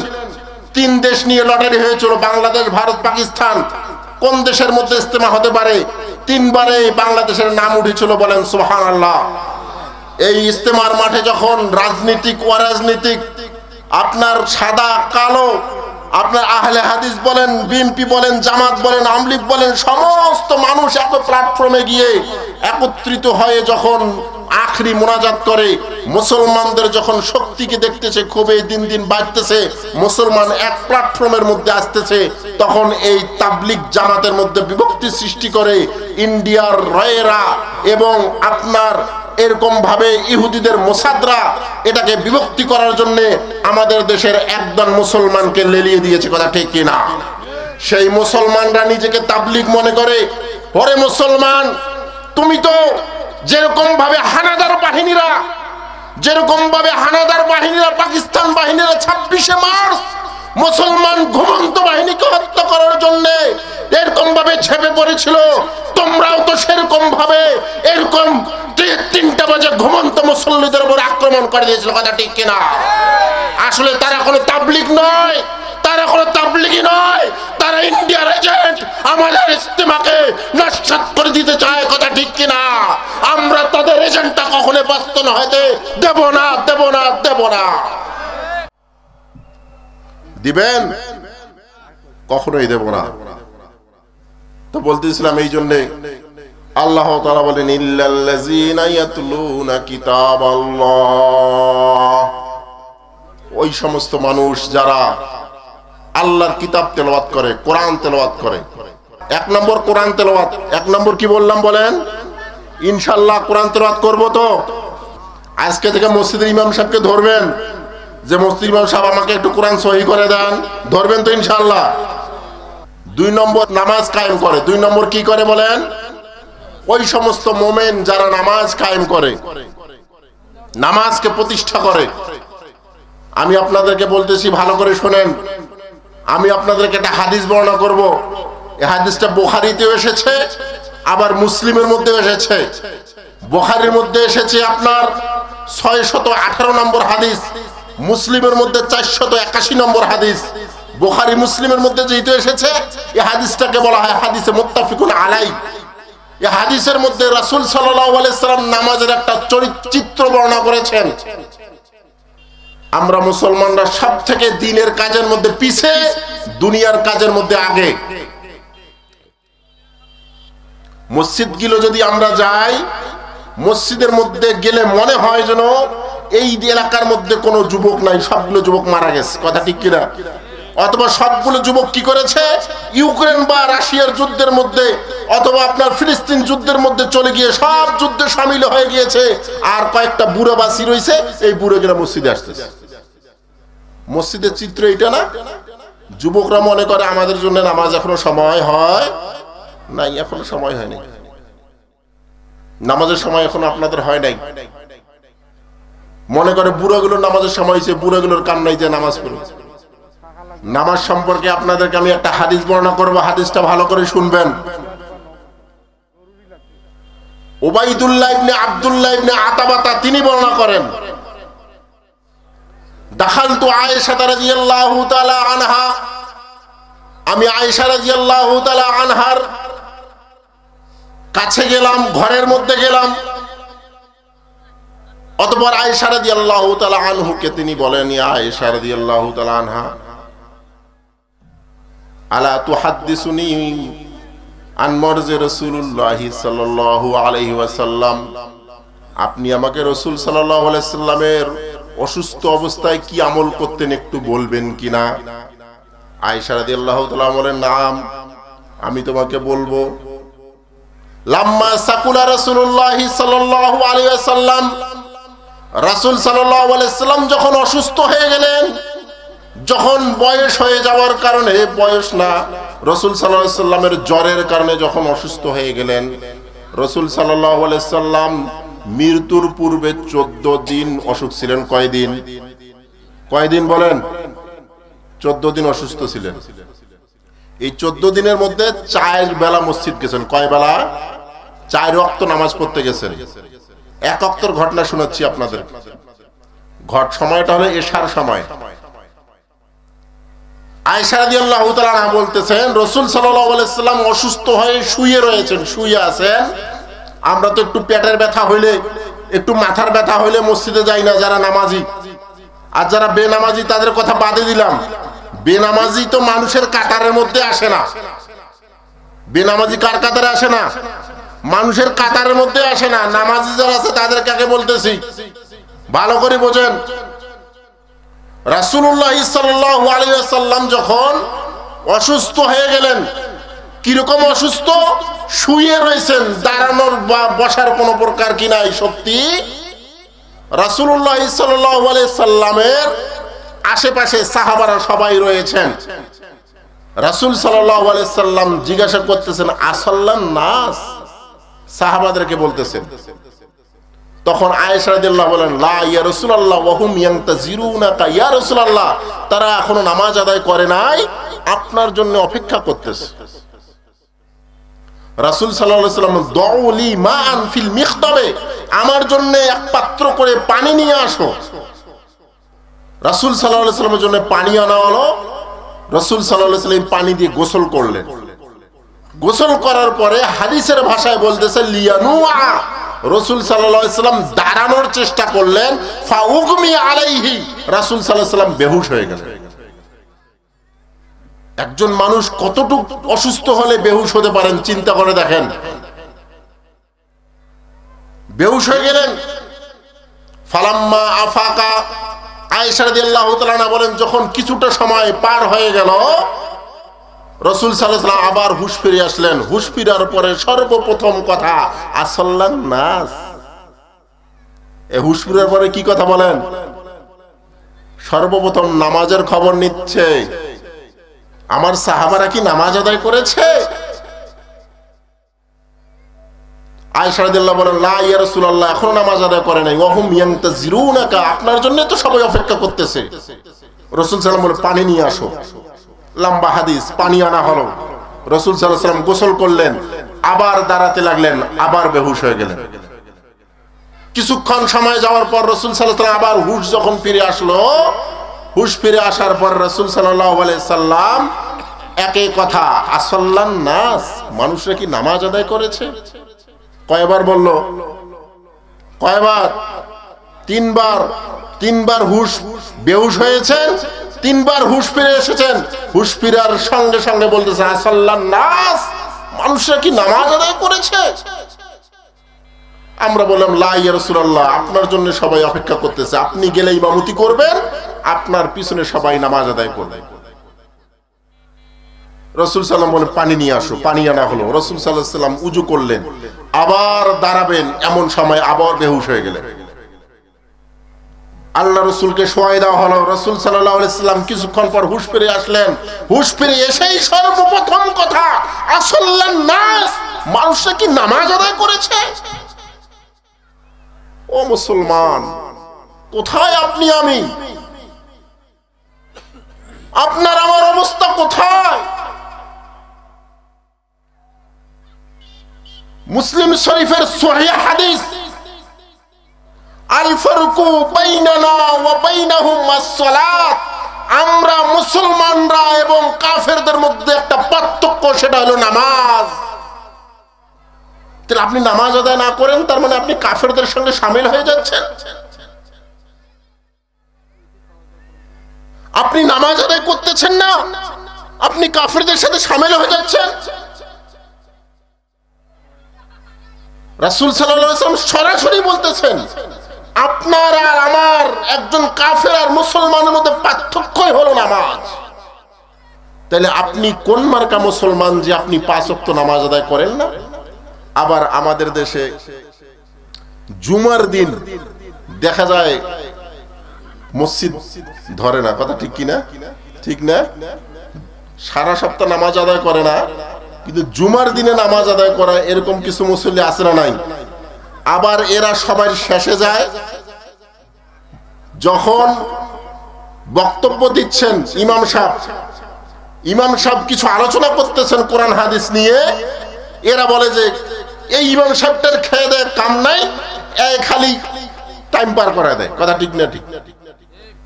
3 দেশ নিয়ে লটারি হয়েছিল, বাংলাদেশ, ভারত, পাকিস্তান, কোন দেশের মধ্যে ইস্তেমা হতে পারে। 3 বারে বাংলাদেশের নাম উঠেছিল। বলেন সুবহানাল্লাহ। এই ইস্তেমার মাঠে যখন রাজনীতিক অরাজনীতিক, আপনার সাদা কালো, আপনার আহলে হাদিস বলেন, বিএনপি বলেন, জামাত বলেন, আওয়ামী লীগ বলেন, সমস্ত মানুষ এক প্ল্যাটফর্মে গিয়ে একত্রিত হয়ে যখন আখরি মোনাজাত করে, মুসলমানদের যখন শক্তিকে দেখতেছে খুবই দিন দিন বাড়তেছে, মুসলমান এক প্ল্যাটফর্মের মধ্যে আসতেছে, তখন এই তাবলিগ জামাতের মধ্যে বিভক্তি সৃষ্টি করে ইন্ডিয়ার রয়েরা এবং আপনার এরকম ভাবে ইহুদিদের মোসাদরা এটাকে বিভক্তি করার জন্য আমাদের দেশের একজন মুসলমানকে লেলিয়ে দিয়েছে। কথা ঠিক কিনা? সেই মুসলমানরা নিজেকে তাবলিগ মনে করে। ওরে মুসলমান, তুমি তো যেরকম ভাবে হানাদার বাহিনীরা পাকিস্তান বাহিনীরা 26শে মার্চ মুসলমান ঘুমন্ত বাহিনীকে হত্যা করার জন্য এরকম ভাবে ছেপে পড়েছিল, তোমরাও তো সেরকম ভাবে এরকম 3টা বাজে ঘুমন্ত মুসল্লিদের উপর আক্রমণ করে দিয়েছিল। কথা ঠিক কিনা? আসলে তারা কোনো তাবলিগ নয়, তারা কোনো তাবলিগি নয়, তারা ইন্ডিয়ার এজেন্ট, আমাদের ইস্তেমাকে নস্যাৎ করে দিতে চায়। কথা ঠিক কিনা? আমরা তাদের এজেন্টটা কখনো বাস্তব হতে দেব না, দেব না, দেব না। দিবেন? কখনোই দেব না। তো বলতেছিলাম এই জন্যে আল্লাহ তাআলা বলেন, ইল্লাল্লাযীনা ইয়াতলুনা কিতাবাল্লাহ, ওই সমস্ত মানুষ যারা আল্লাহর কিতাব তেলাওয়াত করে, কোরআন তেলাওয়াত করে। 1 নম্বর কোরআন তেলাওয়াত। 1 নম্বর কি বললাম বলেন? ইনশাআল্লাহ কোরআন তেলাওয়াত করব। তো আজকে থেকে মসজিদের ইমাম সাহেবকে ধরবেন যে মসজিদ ইমাম সাহেব আমাকে একটু কোরআন সহি করে দেন, ধরবেন তো ইনশাআল্লাহ। 2 নম্বর নামাজ কায়েম করে। 2 নম্বর কি করে বলেন? ওই সমস্ত মোমেন যারা নামাজ কায়েম করে, নামাজকে প্রতিষ্ঠা করে। আমি আপনাদেরকে বলতেছি, ভালো করে শুনেন, আমি আপনাদেরকে একটা হাদিস বর্ণনা করব। এই হাদিসটা বুখারীতেও এসেছে, আবার মুসলিমের মধ্যেও এসেছে। বুখারীর মধ্যে এসেছে আপনার 618 নম্বর হাদিস, মুসলিমের মধ্যে 481 নম্বর হাদিস। বুখারী মুসলিমের মধ্যে যেহেতু এসেছে, এই হাদিসটাকে বলা হয় হাদিসে মুত্তাফিকুন আলাই। এই হাদিসের মধ্যে রাসূল সাল্লাল্লাহু আলাইহি সাল্লাম নামাজের একটা চিত্র বর্ণনা করেছেন। আমরা মুসলমানরা সব থেকে দ্বীনের কাজের মধ্যে পিছে, দুনিয়ার কাজের মধ্যে আগে। মসজিদগুলো যদি আমরা যাই, মসজিদের মধ্যে গেলে মনে হয় যেন এই এলাকার মধ্যে কোনো যুবক নাই, সবগুলো যুবক মারা গেছে। কথা ঠিক কিনা? অথবা সবগুলো যুবক কি করেছে, ইউক্রেন বা রাশিয়ার যুদ্ধের মধ্যে অথবা আপনার ফিলিস্তিন যুদ্ধের মধ্যে চলে গিয়ে সব যুদ্ধে শামিল হয়ে গিয়েছে, আর কয়েকটা বুড়ো বাসি রয়েছে, এই বুড়োগুলো মসজিদে আসতেছে। মসজিদের চিত্র এটা না? যুবকরা মনে করে আমাদের জন্য নামাজ এখনো সময় হয় নাই, এখনো সময় হয়নি, নামাজের সময় এখনো আপনাদের হয় নাই। মনে করে বুড়োগুলোর নামাজের সময় হয়েছে, বুড়োগুলোর কাম নাই যে নামাজ পড়ে। নামাজ সম্পর্কে আপনাদেরকে আমি একটা হাদিস বর্ণনা করব, হাদিসটা ভালো করে শুনবেন। উবাইদুল্লাহ ইবনে আব্দুল্লাহ ইবনে আতাবাতা তিনি বর্ণনা করেন, দাখালতু আয়েশা রাদিয়াল্লাহু তাআলা আনহা, আমি আয়েশা রাদিয়াল্লাহু তাআলা আনহার কাছে গেলাম, ঘরের মধ্যে গেলাম। অতঃপর আয়েশা রাদিয়াল্লাহু তাআলা আনহুকে তিনি বলেন, ইয়া আয়েশা রাদিয়াল্লাহু তাআলা আনহা, আলা তুহাদ্দিসুনি আন মারজি রাসূলুল্লাহ সাল্লাল্লাহু আলাইহি ওয়াসাল্লাম, আপনি আমাকে রাসূল সাল্লাল্লাহু আলাইহি ওয়াসাল্লামের অসুস্থ অবস্থায় কি আমল করতেন একটু বলবেন কিনা? আয়েশা রাদিয়াল্লাহু তাআলা বলেন, নাম, আমি তোমাকে বলবো। লাম্মা সাকুলা রাসূলুল্লাহ সাল্লাল্লাহু আলাইহি ওয়াসাল্লাম, রাসূল সাল্লাল্লাহু আলাইহি ওয়াসাল্লাম যখন অসুস্থ হয়ে গেলেন, যখন বয়স হয়ে যাওয়ার কারণে, বয়স না, রাসূল সাল্লাল্লাহু আলাইহি ওয়াসাল্লামের জ্বরের কারণে যখন অসুস্থ হয়ে গেলেন, রাসূল সাল্লাল্লাহু আলাইহি ওয়াসাল্লাম মৃত্যুর পূর্বে 14 দিন অসুখ ছিলেন। কয়দিন? কয়দিন বলেন? 14 দিন অসুস্থ ছিলেন। এই 14 দিনের মধ্যে 4 বেলা মসজিদ গেছেন। কয় বেলা? 4 ওয়াক্ত নামাজ পড়তে গেছেন। এক ওয়াক্তের ঘটনা শোনাচ্ছি আপনাদের। সময়টা হলো এশার সময়। আয়েশা রাদিয়াল্লাহু তাআলা আনহা বলতেছেন, রাসূল সাল্লাল্লাহু আলাইহি ওয়াসাল্লাম অসুস্থ হয়ে শুয়ে রয়েছেন, শুয়ে আছেন। আমরা তো একটু পেটের ব্যথা হইলে, একটু মাথার ব্যথা হইলে মসজিদে যাই না, যারা নামাজি। আর যারা বেনামাজি তাদের কথা বাদে দিলাম, বেনামাজি তো মানুষের কাতারের মধ্যে আসে না। বেনামাজি কার কাতারে আসে না? মানুষের কাতারের মধ্যে আসে না। নামাজি যারা আছে তাদের কাকে বলতেছি, ভালো করে বোঝেন। রাসূলুল্লাহ সাল্লাল্লাহু আলাইহি ওয়াসাল্লাম যখন অসুস্থ হয়ে গেলেন, কিরকম অসুস্থ? শুয়ে রয়েছেন, দাঁড়ানোর বা বসার কোনো প্রকার কি নাই শক্তি। রাসূলুল্লাহ সাল্লাল্লাহু আলাইহি ওয়াসাল্লামের আশেপাশে সাহাবারা সবাই রয়েছেন। রাসূল সাল্লাল্লাহু আলাইহি ওয়াসাল্লাম জিজ্ঞাসা করতেছেন, আসাল্লান নাস, সাহাবাদেরকে বলতেছেন। তখন আয়েশা রাদিয়াল্লাহু বলেন, লা ইয়া রাসূলুল্লাহ ওয়া হুম ইয়ান্তাজিরুনাকা, ইয়া রাসূলুল্লাহ, তারা এখনো নামাজ আদায় করে নাই, আপনার জন্য অপেক্ষা করতেছে। রাসূল সাল্লাল্লাহু আলাইহি ওয়াসাল্লাম, দুউলি মান ফিল মিখতাবে, আমার জন্য এক পাত্র করে পানি নিয়ে আসো। রাসূল সাল্লাল্লাহু আলাইহি ওয়াসাল্লামের জন্য পানি আনা হলো। রাসূল সাল্লাল্লাহু আলাইহি ওয়াসাল্লাম পানি দিয়ে গোসল করলেন। গোসল করার পরে হাদিসের ভাষায় বলতেছে লিয়ানুআ, রাসূল সাল্লাল্লাহু আলাইহি ওয়াসাল্লাম দাঁড়ানোর চেষ্টা করলেন। ফাউগমি আলাইহি, রাসূল সাল্লাল্লাহু আলাইহি ওয়াসাল্লাম বেহুশ হয়ে গেলেন। একজন মানুষ কতটুকু অসুস্থ হলে বেহুশ হতে পারেন চিন্তা করে দেখেন। বেহুশ হয়ে গেলেন। ফালাম্মা আফাকা, আয়েশা রাদিয়াল্লাহু তাআলা আনহা বলেন, যখন কিছুটা সময় পার হয়ে গেল, রাসূল সাল্লাল্লাহু আলাইহি ওয়াসাল্লাম আবার হুঁশ ফিরে আসলেন। হুঁশ ফিরার পরে সর্বপ্রথম কথা, আসাল্লান নাস। এই হুঁশ ফিরার পরে কি কথা বলেন? সর্বপ্রথম নামাজের খবর নিচ্ছে। আমার সাহাবারা কি নামাজ আদায় করেছে? আয়েশা রাদিয়াল্লাহু বলেন, লা ইয়া রাসূলুল্লাহ, এখনো নামাজ আদায় করে নাই। ওয়া হুম ইয়ান্তাজিরুনাকা, আপনার জন্য তো সবাই অপেক্ষা করতেছে। রাসূল সাল্লাল্লাহু আলাইহি ওয়াসাল্লাম বলে, পানি নিয়ে আসো। লম্বা হাদিস, পানি আনা হলো। রাসূল সাল্লাল্লাহু আলাইহি ওয়াসাল্লাম গোসল করলেন, আবার দাঁড়াতে লাগলেন, আবার বেহুশ হয়ে গেলেন। কিছুক্ষণ সময় যাওয়ার পর রাসূল সাল্লাল্লাহু আলাইহি ওয়াসাল্লাম আবার হুঁশ যখন ফিরে আসলো, হুঁশ ফিরে আসার পর রাসূল সাল্লাল্লাহু আলাইহি ওয়াসাল্লাম একই কথা, আসাল্লান নাস, মানুষরা কি নামাজ আদায় করেছে? কয়বার বলল? কয়বার? তিনবার। তিনবার হুশ বেহুশ হয়েছেন, তিনবার হুশ ফিরে এসেছেন। হুশ ফিরার সঙ্গে সঙ্গে বলতেছে আসাল্লান নাস, মানুষরা কি নামাজ আদায় করেছে? আমরা বললাম লা ইয়া রাসূলুল্লাহ, আপনার জন্য সবাই অপেক্ষা করতেছে, আপনি গেলে ইমামতি করবেন, আপনার পিছনে সবাই নামাজ আদায় করবে। রাসূল সাল্লাল্লাহু আলাইহি ওয়াসাল্লাম বলেন পানি নিয়ে আসো। পানি আনা হলো। রাসূল সাল্লাল্লাহু আলাইহি ওয়াসাল্লাম উযু করলেন, আবার দাঁড়াবেন, এমন সময় আবার বেহুশ হয়ে গেলেন। আল্লাহ রসুলকে শোয়াই দেওয়া হলো। রাসূল সাল্লাল্লাহু আলাইহি ওয়াসাল্লাম কিছুক্ষণ পর হুশ ফিরে আসলেন। হুশ ফিরে এসেই সর্বপ্রথম কথা আসাল্লান নাস, মানুষরা কি নামাজ আদায় করেছে? ও মুসলমান, কোথায় আপনি আমি? আপনার আমার অবস্থা কোথায়? মুসলিম শরীফের সহিহ হাদিস, আল ফারকু বাইনানা ওয়া বাইনাহুম আস-সালাত, আমরা মুসলমানরা এবং কাফেরদের মধ্যে একটা পার্থক্য, সেটা হলো নামাজ। তাহলে আপনি নামাজ আদায় না করেন, তার মানে আপনি কাফেরদের সঙ্গে শামিল হয়ে যাচ্ছেন। আপনি নামাজ আদায় করতেছেন না, আপনি কাফেরদের সাথে শামিল হয়ে যাচ্ছেন। রাসূল সাল্লাল্লাহু আলাইহি ওয়াসাল্লাম সরাসরি বলতেছেন আপনার আর আমার, একজন কাফের আর মুসলমানের মধ্যে পার্থক্যই হলো নামাজ। তাহলে আপনি কোন মার্কা মুসলমান যে আপনি 5 ওয়াক্ত নামাজ আদায় করেন না? আবার আমাদের দেশে জুমার দিন দেখা যায় মসজিদ ধরে না, কথা ঠিক কিনা? ঠিক না? সারা সপ্তাহ নামাজ আদায় করে না, কিন্তু জুমার দিনে নামাজ আদায় করা এরকম কিছু মুসল্লি আছে না নাই? আবার এরা সবাই শেষে যায়, যখন বক্তব্য দিচ্ছেন ইমাম সাহেব কিছু আলোচনা করতেছেন কোরআন হাদিস নিয়ে, এরা বলে যে এই ইমাম সাহেবটার খেয়ে দেয় কাম নাই, খালি টাইম পার করা দেয়, কথা ঠিক না? ঠিক।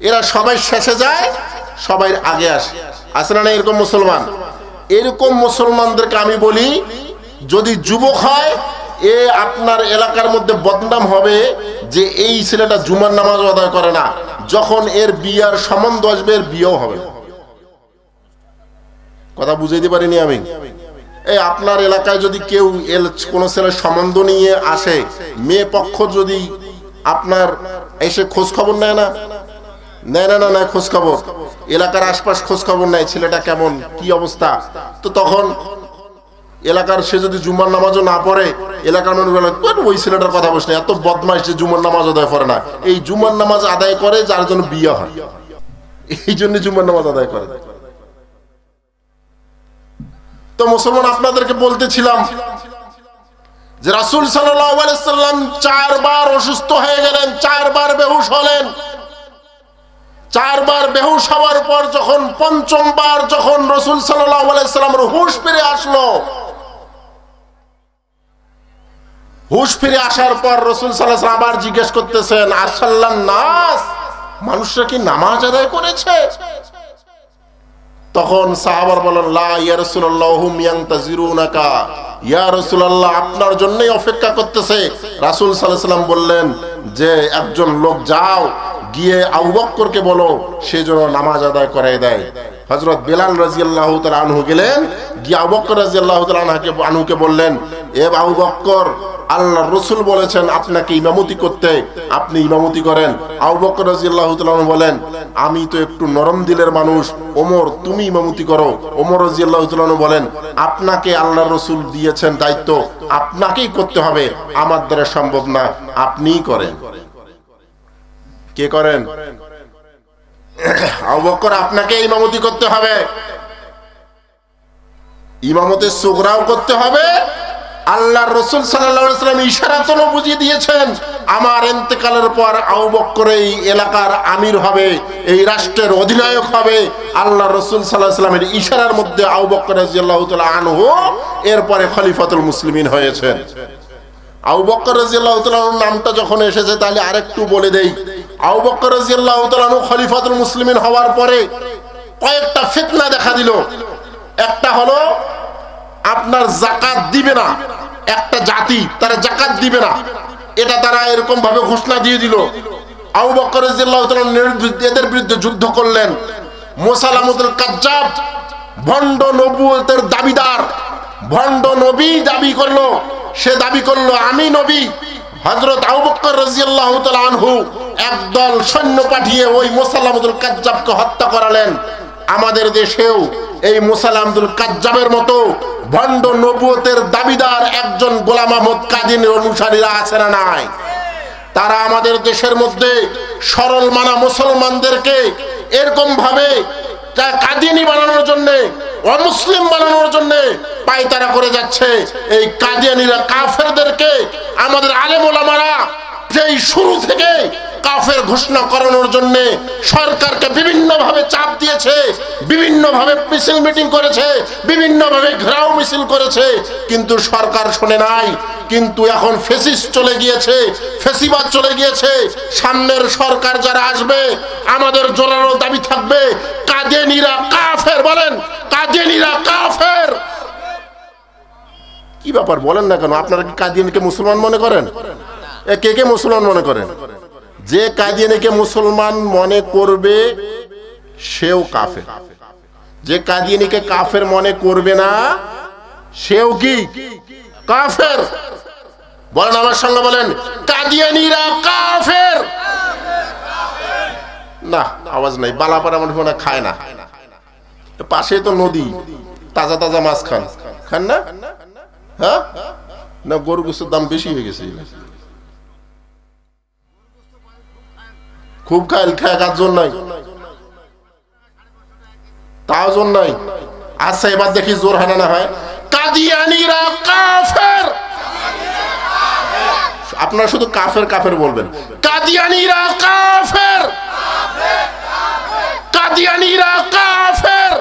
এরা সবাই শেষে যায়, সবাই আগে আসে না? এরকম মুসলমান, এরকম মুসলমানদেরকে আমি বলি, যদি যুবক হয় এ আপনার এলাকার মধ্যে বদনাম হবে যে এই ছেলেটা জুমার নামাজ আদায় করে না। যখন এর বিয়ার সম্বন্ধ আসবে, এর বিয়েও হবে। কথা বুঝাইতে পারিনি আমি? এই আপনার এলাকায় যদি কেউ কোন ছেলের সম্বন্ধ নিয়ে আসে, মেয়ে পক্ষ যদি আপনার এসে খোঁজ খবর নেয় না, খোঁজ খবর, এলাকার আশপাশ খোঁজ খবর নেয় ছেলেটা কেমন, কি অবস্থা, তো তখন এলাকার সে যদি জুমার নামাজও না পড়ে, এলাকার মানুষ বলে ওই ছেলেটার কথা বলছে, এত বদমাইশ যে জুমার নামাজ আদায় করে না। এই জুমার নামাজ আদায় করে যার জন্য বিয়ে হয়, এই জন্য জুমার নামাজ আদায় করে। তো মুসলমান, আপনাদেরকে বলতেছিলাম যে রাসূল সাল্লাল্লাহু আলাইহি ওয়াসাল্লাম 4 বার অসুস্থ হয়ে গেলেন, 4 বার বেহুশ হলেন। 4 বার বেহুশ হওয়ার পর যখন 5ম বার যখন রাসূল সাল্লাল্লাহু আলাইহি ওয়াসাল্লামের হুঁশ ফিরে আসলো, হুঁশ ফিরে আসার পর রাসূল সাল্লাল্লাহু আলাইহি ওয়াসাল্লাম আবার জিজ্ঞেস করতেছেন আসাল্লান নাস, মানুষরা কি নামাজ আদায় করেছে? তখন সাহাবার বলেন লা ইয়া রাসূলুল্লাহ হুম ইয়ানতাজিরুনাকা, ইয়া রাসূলুল্লাহ আপনার জন্যই অপেক্ষা করতেছে। রাসূল সাল্লাল্লাহু আলাইহি ওয়াসাল্লাম বললেন যে একজন লোক যাও, গিয়ে আবু বকরকে বলো সে যেন নামাজ আদায় করায় দেয়। হযরত বেলাল রাদিয়াল্লাহু তাআলা আনহু গেলেন, গিয়ে আবু বকর রাদিয়াল্লাহু তাআলা আনহুকে বললেন, এ আবু বকর, আল্লাহর রাসূল বলেছেন আপনাকে ইমামতি করতে, আপনি ইমামতি করেন। আবু বকর রাদিয়াল্লাহু তাআলা বলেন, আমি তো একটু নরম দিলের মানুষ, ওমর তুমি ইমামতি করো। ওমর রাদিয়াল্লাহু তাআলা বলেন, আপনাকে আল্লাহর রাসূল দিয়েছেন দায়িত্ব, আপনাকেই করতে হবে, আমার দ্বারা সম্ভব না, আপনিই করেন। কে করেন? আবু বকর, আপনাকে ইমামতি করতে হবে, ইমামতের সুগরাও করতে হবে। আল্লাহর রাসূল সাল্লাল্লাহু আলাইহি ওয়াসাল্লাম ইশারাতও বুঝিয়ে দিয়েছেন, আমার ইন্তেকালের পর আবু বকর এই এলাকার আমির হবে, এই রাষ্ট্রের অধিনায়ক হবে। আল্লাহর রাসূল সাল্লাল্লাহু আলাইহি ওয়াসাল্লামের ইশারার মধ্যে আবু বকর রাদিয়াল্লাহু তাআলা আনহু এরপরে খলিফাতুল মুসলিমিন হয়েছেন। আবু বকর রাদিয়াল্লাহু তাআলা নামটা যখন এসেছে, তাহলে আরেকটু বলে দেই, আবু বকর রাদিয়াল্লাহু তাআলা খলিফাতুল মুসলিমিন হওয়ার পরে কয়েকটা ফিতনা দেখা দিল। একটা হলো আপনার যাকাত দিবে না, একটা জাতি, তারা যাকাত দিবে না, এটা তারা এরকম ভাবে ঘোষণা দিয়ে দিল। আবু বকর রাদিয়াল্লাহু তাআলা এদের বিরুদ্ধে যুদ্ধ করলেন। মুসালামতুল কাজ্জাব ভণ্ড নবুয়তের দাবিদার, ভণ্ড নবী দাবি করলো, সে দাবি করলো আমি নবী। হযরত আবু বকর রাদিয়াল্লাহু তাআলা আনহু একদল সৈন্য পাঠিয়ে ওই মুসালামতুল কাজ্জাবকে হত্যা করালেন। আমাদের দেশেও এই মুসালামতুল কাজ্জাবের মতো ভণ্ড নবুয়তের দাবিদার একজন গোলাম আহমদ কাদিনীর অনুসারীরা আছে না নাই? তারা আমাদের দেশের মধ্যে সরল মানা মুসলমানদেরকে এরকম ভাবে কাদিনী বানানোর জন্য, অমুসলিম বানানোর জন্য পায়তারা করে যাচ্ছে। এই কাদিয়ানীরা কাফেরদেরকে আমাদের আলেম ওলামারা সেই শুরু থেকে কাফের ঘোষণা করানোর জন্য সরকারকে বিভিন্ন ভাবে চাপ দিয়েছে, বিভিন্ন ভাবে মিছিল মিটিং করেছে, বিভিন্ন ভাবে ঘেরাও মিছিল করেছে, কিন্তু সরকার শুনে নাই। কিন্তু এখন ফ্যাসিস্ট চলে গিয়েছে, ফ্যাসিবাদ চলে গিয়েছে। সামনের সরকার যারা আসবে আমাদের জোরালো দাবি থাকবে কাদিয়ানীরা কাফের। বলেন কাদিয়ানীরা কাফের। কি ব্যাপার বলেন না কেন? আপনারা কি কাদিয়ানীকে মুসলমান মনে করেন? কে কে মুসলমান মনে করেন? যে কাদিয়ানীকে মুসলমান মনে করবে সেও কাফের, যে কাদিয়ানীকে কাফের মনে করবে না সেও কি কাফের। বলেন আমার সঙ্গে, বলেন কাদিয়ানীরা কাফের। না আওয়াজ নাই, বালাপাড়া মনে হয় খায় না, পাশে তো নদী, তাজা তাজা মাছ খান, খান না? হ্যাঁ না, গরু গোশতের দাম বেশি হয়ে গেছে, খুব খায়, খায় কার জন্য নাই, তাও জন্য নাই। আচ্ছা এবার দেখি জোর হানা না হয়। কাদিয়ানীরা কাফের। আপনারা শুধু কাফের কাফের বলবেন। কাদিয়ানীরা কাফের, কাদিয়ানীরা কাফের।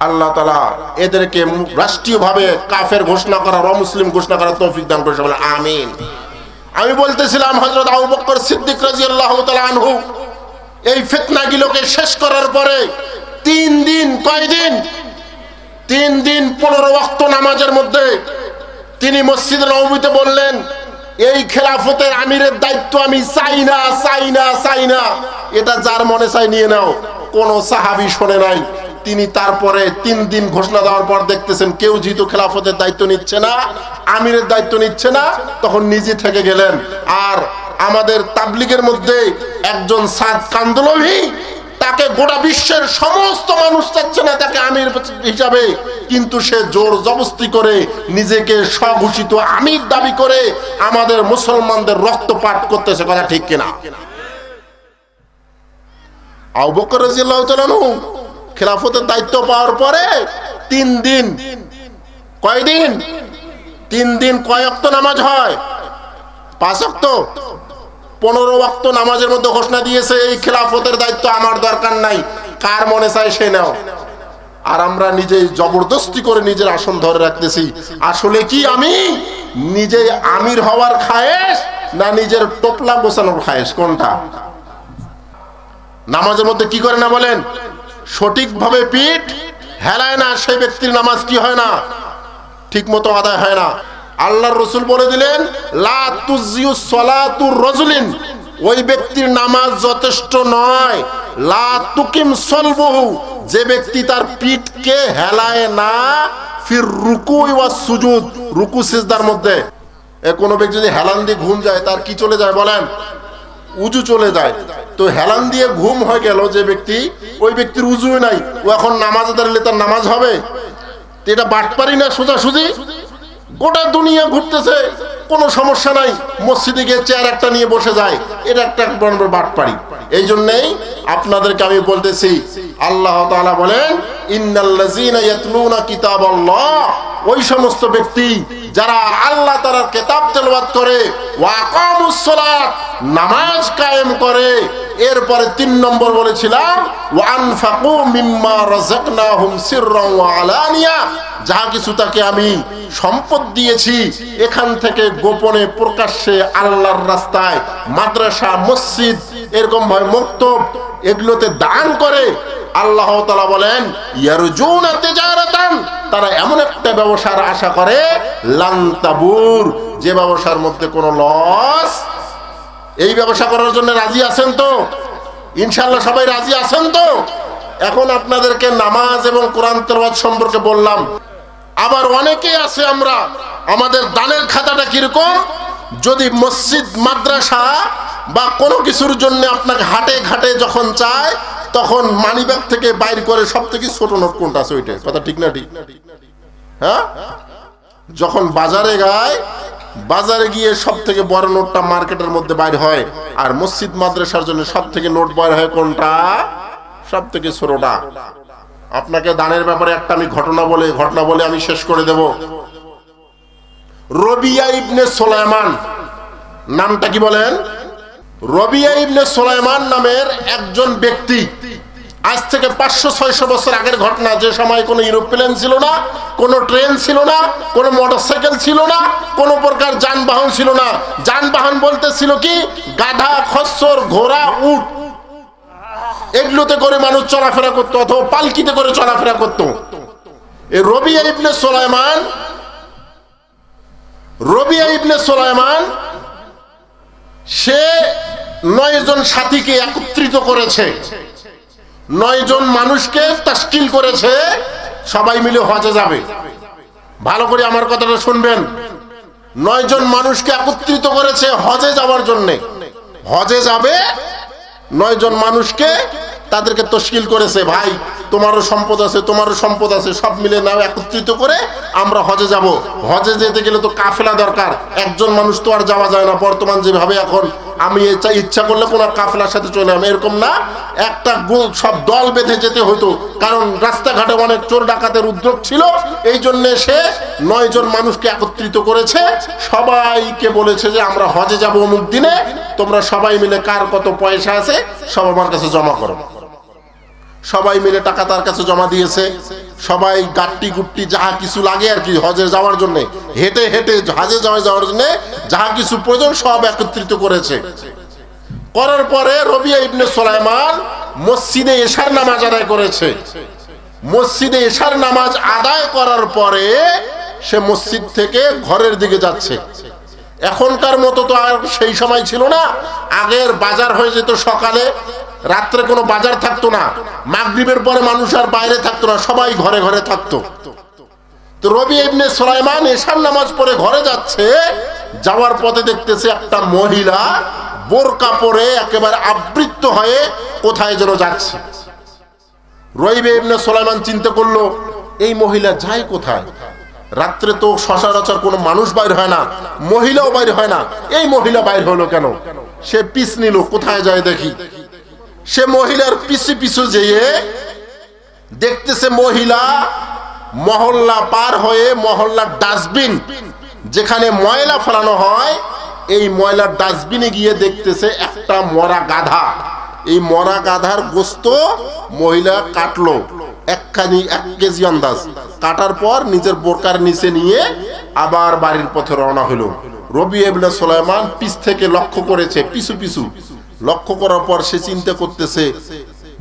আল্লাহ তাআলা এদেরকে রাষ্ট্রীয়ভাবে কাফের ঘোষণা করার, অমুসলিম ঘোষণা করার তৌফিক দান করেন, বলেন আমিন। আমি বলতেছিলাম হযরত আবু বকর সিদ্দিক রাদিয়াল্লাহু তাআলা আনহু এই ফিতনাগুলোকে শেষ করার পরে 3 দিন, কয়দিন? 3 দিন 15 ওয়াক্ত নামাজের মধ্যে তিনি মসজিদে নববীতে বললেন এই খেলাফতের আমিরের দায়িত্ব আমি চাই না, চাই না, চাই না, এটা যার মনে চাই নিয়ে নাও। কোন সাহাবী শুনে নাই। তিনি তারপরে 3 দিন ঘোষণা দেওয়ার পর দেখতেছেন কেউ যেহেতু খেলাফতের দায়িত্ব নিচ্ছে না, আমিরের দায়িত্ব নিচ্ছে না, তখন নিজে থেকে গেলেন। আর আমাদের তাবলিগের মধ্যে একজন সাদ কান্দলভি, তাকে গোটা বিশ্বের সমস্ত মানুষ চাচ্ছে না তাকে আমির হিসাবে, কিন্তু সে জোর জবরদস্তি করে নিজেকে স্বঘোষিত আমির দাবি করে আমাদের মুসলমানদের রক্তপাত করতেছে। কথা ঠিক কিনা? আবু বকর রাদিয়াল্লাহু তাআলা খেলাফতের দায়িত্ব পাওয়ার পরে 3 দিন, কয়দিন? 3 দিন কয় ওয়াক্ত নামাজ হয়? 5 ওয়াক্ত। 15 ওয়াক্ত নামাজের মধ্যে ঘোষণা দিয়েছে এই খেলাফতের দায়িত্ব আমার দরকার নাই, কার মনে চায় সে নাও। আর আমরা নিজেই জবরদস্তি করে নিজের আসন ধরে রাখতেছি। আসলে কি আমি নিজে আমির হওয়ার খায়েশ না নিজের টোপলা গোছানোর খায়েশ? কোনটা? নামাজের মধ্যে কি করে না বলেন? সঠিকভাবে পিঠ হেলায় না, সেই ব্যক্তির নামাজ কি হয় না? ঠিক মতো আদায় হয় না। আল্লাহর রাসূল বলে দিলেন লা তুজিউ সালাতুর রাজুলিন, ওই ব্যক্তির নামাজ যথেষ্ট নয়। লা তুকিম সলবহু, যে ব্যক্তি তার পিঠকে হেলায় না ফির রুকু ওয়া সুজুদ, রুকু সিজদার মধ্যে। কোন ব্যক্তি যদি হেলান দিয়ে ঘুম যায় তার কি চলে যায় বলেন? উজু চলে যায়। তো হেলান দিয়ে ঘুম হয়ে গেল যে ব্যক্তি, ওই ব্যক্তির উজু নাই, ও এখন নামাজে দাঁড়ালে তার নামাজ হবে? এটা বাটপারি না সোজাসুজি? গোটা দুনিয়া ঘুরতেছে, কোনো সমস্যা নাই, মসজিদে গিয়ে চেয়ার একটা নিয়ে বসে যায়, এটা একটা বাটপারি। এই জন্যই আপনাদেরকে আমি বলতেছি, আল্লাহ তাআলা বলেন ইন্নাল্লাযীনা ইয়াতলুনা কিতাবাল্লাহ, ওই সমস্ত ব্যক্তি যারা আল্লাহ তাআলার কিতাব তেলাওয়াত করে, ওয়া আকামুস সালাত, নামাজ কায়েম করে। এরপরে 3 নম্বর বলেছিলাম ওয়া আনফাকু মিম্মা রাযাকনাহুম সিররান ওয়া আলানিয়া, যা কিছু তাকে আমি সম্পদ দিয়েছি এখান থেকে গোপনে প্রকাশ্যে আল্লাহর রাস্তায়, মাদ্রাসা, মসজিদ, এরকম ভাবে মক্তব, এগুলোতে দান করে। আল্লাহ তাআলা বলেন ইয়ারজুনা তিজারাতান, তারা এমন একটা ব্যবসার আশা করে লান তাবুর, যে ব্যবসার মধ্যে কোনো লস। এই ব্যবসা করার জন্য রাজি আছেন তো? ইনশাআল্লাহ সবাই রাজি আছেন তো? এখন আপনাদেরকে নামাজ এবং কোরআন তেলাওয়াত সম্পর্কে বললাম। আবার অনেকেই আছে আমরা, আমাদের দানের খাতাটা কিরকম, যদি মসজিদ মাদ্রাসা বা কোনো কিছুর জন্য আপনাকে হাটে ঘাটে যখন চায় তখন মানিব্যাগ থেকে বাইর করে সব থেকে ছোট নোট কোনটা আছে ওইটা, কথা ঠিক না ঠিক? হ্যাঁ, যখন বাজারে গায়, বাজারে গিয়ে সব থেকে বড় নোটটা মার্কেটের মধ্যে বাইর হয়, আর মসজিদ মাদ্রাসার জন্য সব থেকে নোট বাইর হয় কোনটা? সব থেকে ছোটটা। আপনাকে দানের ব্যাপারে একটা আমি ঘটনা বলে আমি শেষ করে দেব। রবিয়া ইবনে সুলাইমান, নামটা কি বলেন? রবিয়া ইবনে সুলাইমান নামের একজন ব্যক্তি, আজ থেকে 500-600 বছর আগের ঘটনা, যে সময় কোনো এরোপ্লেন ছিল না, কোনো ট্রেন ছিল না, কোনো মোটরসাইকেল ছিল না, কোনো প্রকার যানবাহন ছিল না। যানবাহন বলতে ছিল কি, গাধা, খচ্চর, ঘোড়া, উট, এগুলোতে করে মানুষ চলাফেরা করতো, অথবা পালকিতে করে চলাফেরা করতো। এই রবিয়া ইবনে সুলাইমান সে 9 জন সাথীকে একত্রিত করেছে, 9 জন মানুষকে তাশকিল করেছে, সবাই মিলে হজে যাবে। ভালো করে আমার কথাটা শুনবেন। 9 জন মানুষকে একত্রিত করেছে হজে যাওয়ার জন্য। হজে যাবে 9 জন মানুষকে, তাদেরকে তশকিল করেছে, ভাই তোমারও সম্পদ আছে, তোমারও সম্পদ আছে, সব মিলে নাও, একত্রিত করে আমরা হজে যাব। হজে যেতে গেলে তো কাফেলা দরকার, একজন মানুষ তো আর যাওয়া যায় না। বর্তমান যেভাবে এখন আমি ইচ্ছা করলে কোনো কাফেলার সাথে চলে আমি, এরকম না, একটা সব দল বেঁধে যেতে হতো, কারণ রাস্তাঘাটে অনেক চোর ডাকাতের উদ্যোগ ছিল। এই জন্য সে 9 জন মানুষকে একত্রিত করেছে, সবাইকে বলেছে যে আমরা হজে যাব অমুক দিনে, তোমরা সবাই মিলে কার কত পয়সা আছে সব আমার কাছে জমা করো। সবাই মিলে টাকা তার কাছে জমা দিয়েছে। সবাই গাট্টি গুট্টি যাহা কিছু লাগে আর কি হজে যাওয়ার জন্য, হেঁটে হেঁটে হজে যাওয়ার জন্য যাহা কিছু প্রয়োজন সব একত্রিত করেছে। করার পরে রবিয়া ইবনে সুলাইমান মসজিদে এশার নামাজ আদায় করেছে। মসজিদে এশার নামাজ আদায় করার পরে সে মসজিদ থেকে ঘরের দিকে যাচ্ছে। এখনকার মতো তো আর সেই সময় ছিল না, আগের বাজার হয়ে যেত সকালে, রাত্রে কোনো বাজার থাকতো না, মাগরিবের পরে মানুষ আর বাইরে থাকতো না, সবাই ঘরে ঘরে থাকতো। তো রবিয়া ইবনে সুলাইমান এশার নামাজ পড়ে ঘরে যাচ্ছে, যাওয়ার পথে দেখতেছে একটা মহিলা বোরকা পরে একেবারে আবৃত হয়ে কোথায় যেন যাচ্ছে। রবিয়া ইবনে সুলাইমান চিন্তা করলো, এই মহিলা যায় কোথায়? রাত্রে তো সচরাচর কোনো মানুষ বাইর হয় না, মহিলাও বাইর হয় না, এই মহিলা বাইর হলো কেন? সে পিছ নিল, কোথায় যায় দেখি। সে মহিলার পিছু পিছু যেয়ে দেখতেছে মহিলা মহল্লা পার হয়ে মহল্লার ডাস্টবিন, যেখানে ময়লা ফেলানো হয়, এই ময়লার ডাস্টবিনে গিয়ে দেখতেছে একটা মরা গাধা। এই মরা গাধার গোস্ত মহিলা কাটলো, 1 কেজি আন্দাজ। কাটার পর নিজের বোরকার নিচে নিয়ে আবার বাড়ির পথে রওনা হলো। রবিয়া ইবনে সুলাইমান পিছ থেকে লক্ষ্য করেছে, পিছু পিছু লক্ষ্য করার পর সে চিন্তা করতেছে,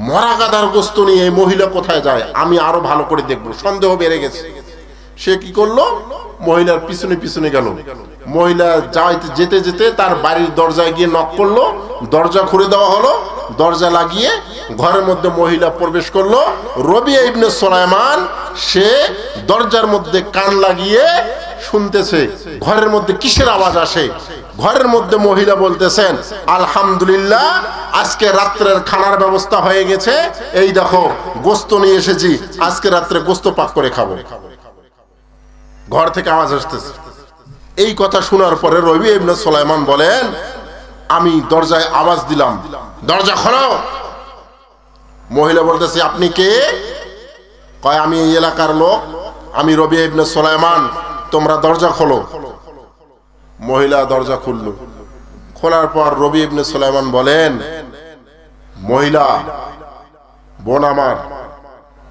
মরা গাধার গোস্ত নিয়ে এই মহিলা কোথায় যায়, আমি আরো ভালো করে দেখবো। সন্দেহ বেড়ে গেছে। সে কি করলো, মহিলার পিছনে পিছনে গেল। মহিলা যেতে যেতে তার বাড়ির দরজায় গিয়ে নক করলো, দরজা খুলে দেওয়া হলো। দরজা লাগিয়ে ঘরের মধ্যে মহিলা প্রবেশ করলো। রবিয়া ইবনে সুলাইমান সে দরজার মধ্যে কান লাগিয়ে শুনতেছে ঘরের মধ্যে কিসের আওয়াজ আসে। ঘরের মধ্যে মহিলা বলতেছেন, আলহামদুলিল্লাহ, আজকে রাত্রের খানার ব্যবস্থা হয়ে গেছে, এই দেখো গোস্ত নিয়ে এসেছি, আজকে রাত্রে গোস্ত পাক করে খাবো। ঘর থেকে আওয়াজ আসতেছে। এই কথা শোনার পরে রবিয়া ইবনে সুলাইমান বলেন, আমি দরজায় আওয়াজ দিলাম, দরজা খোলো। মহিলা বলতেছে, আপনি কে? কয়, আমি এই এলাকার লোক, আমি রবিয়া ইবনে সুলাইমান, তোমরা দরজা খোলো। মহিলা দরজা খুললো। খোলার পর রবিয়া ইবনে সুলাইমান বলেন, মহিলা বোন আমার,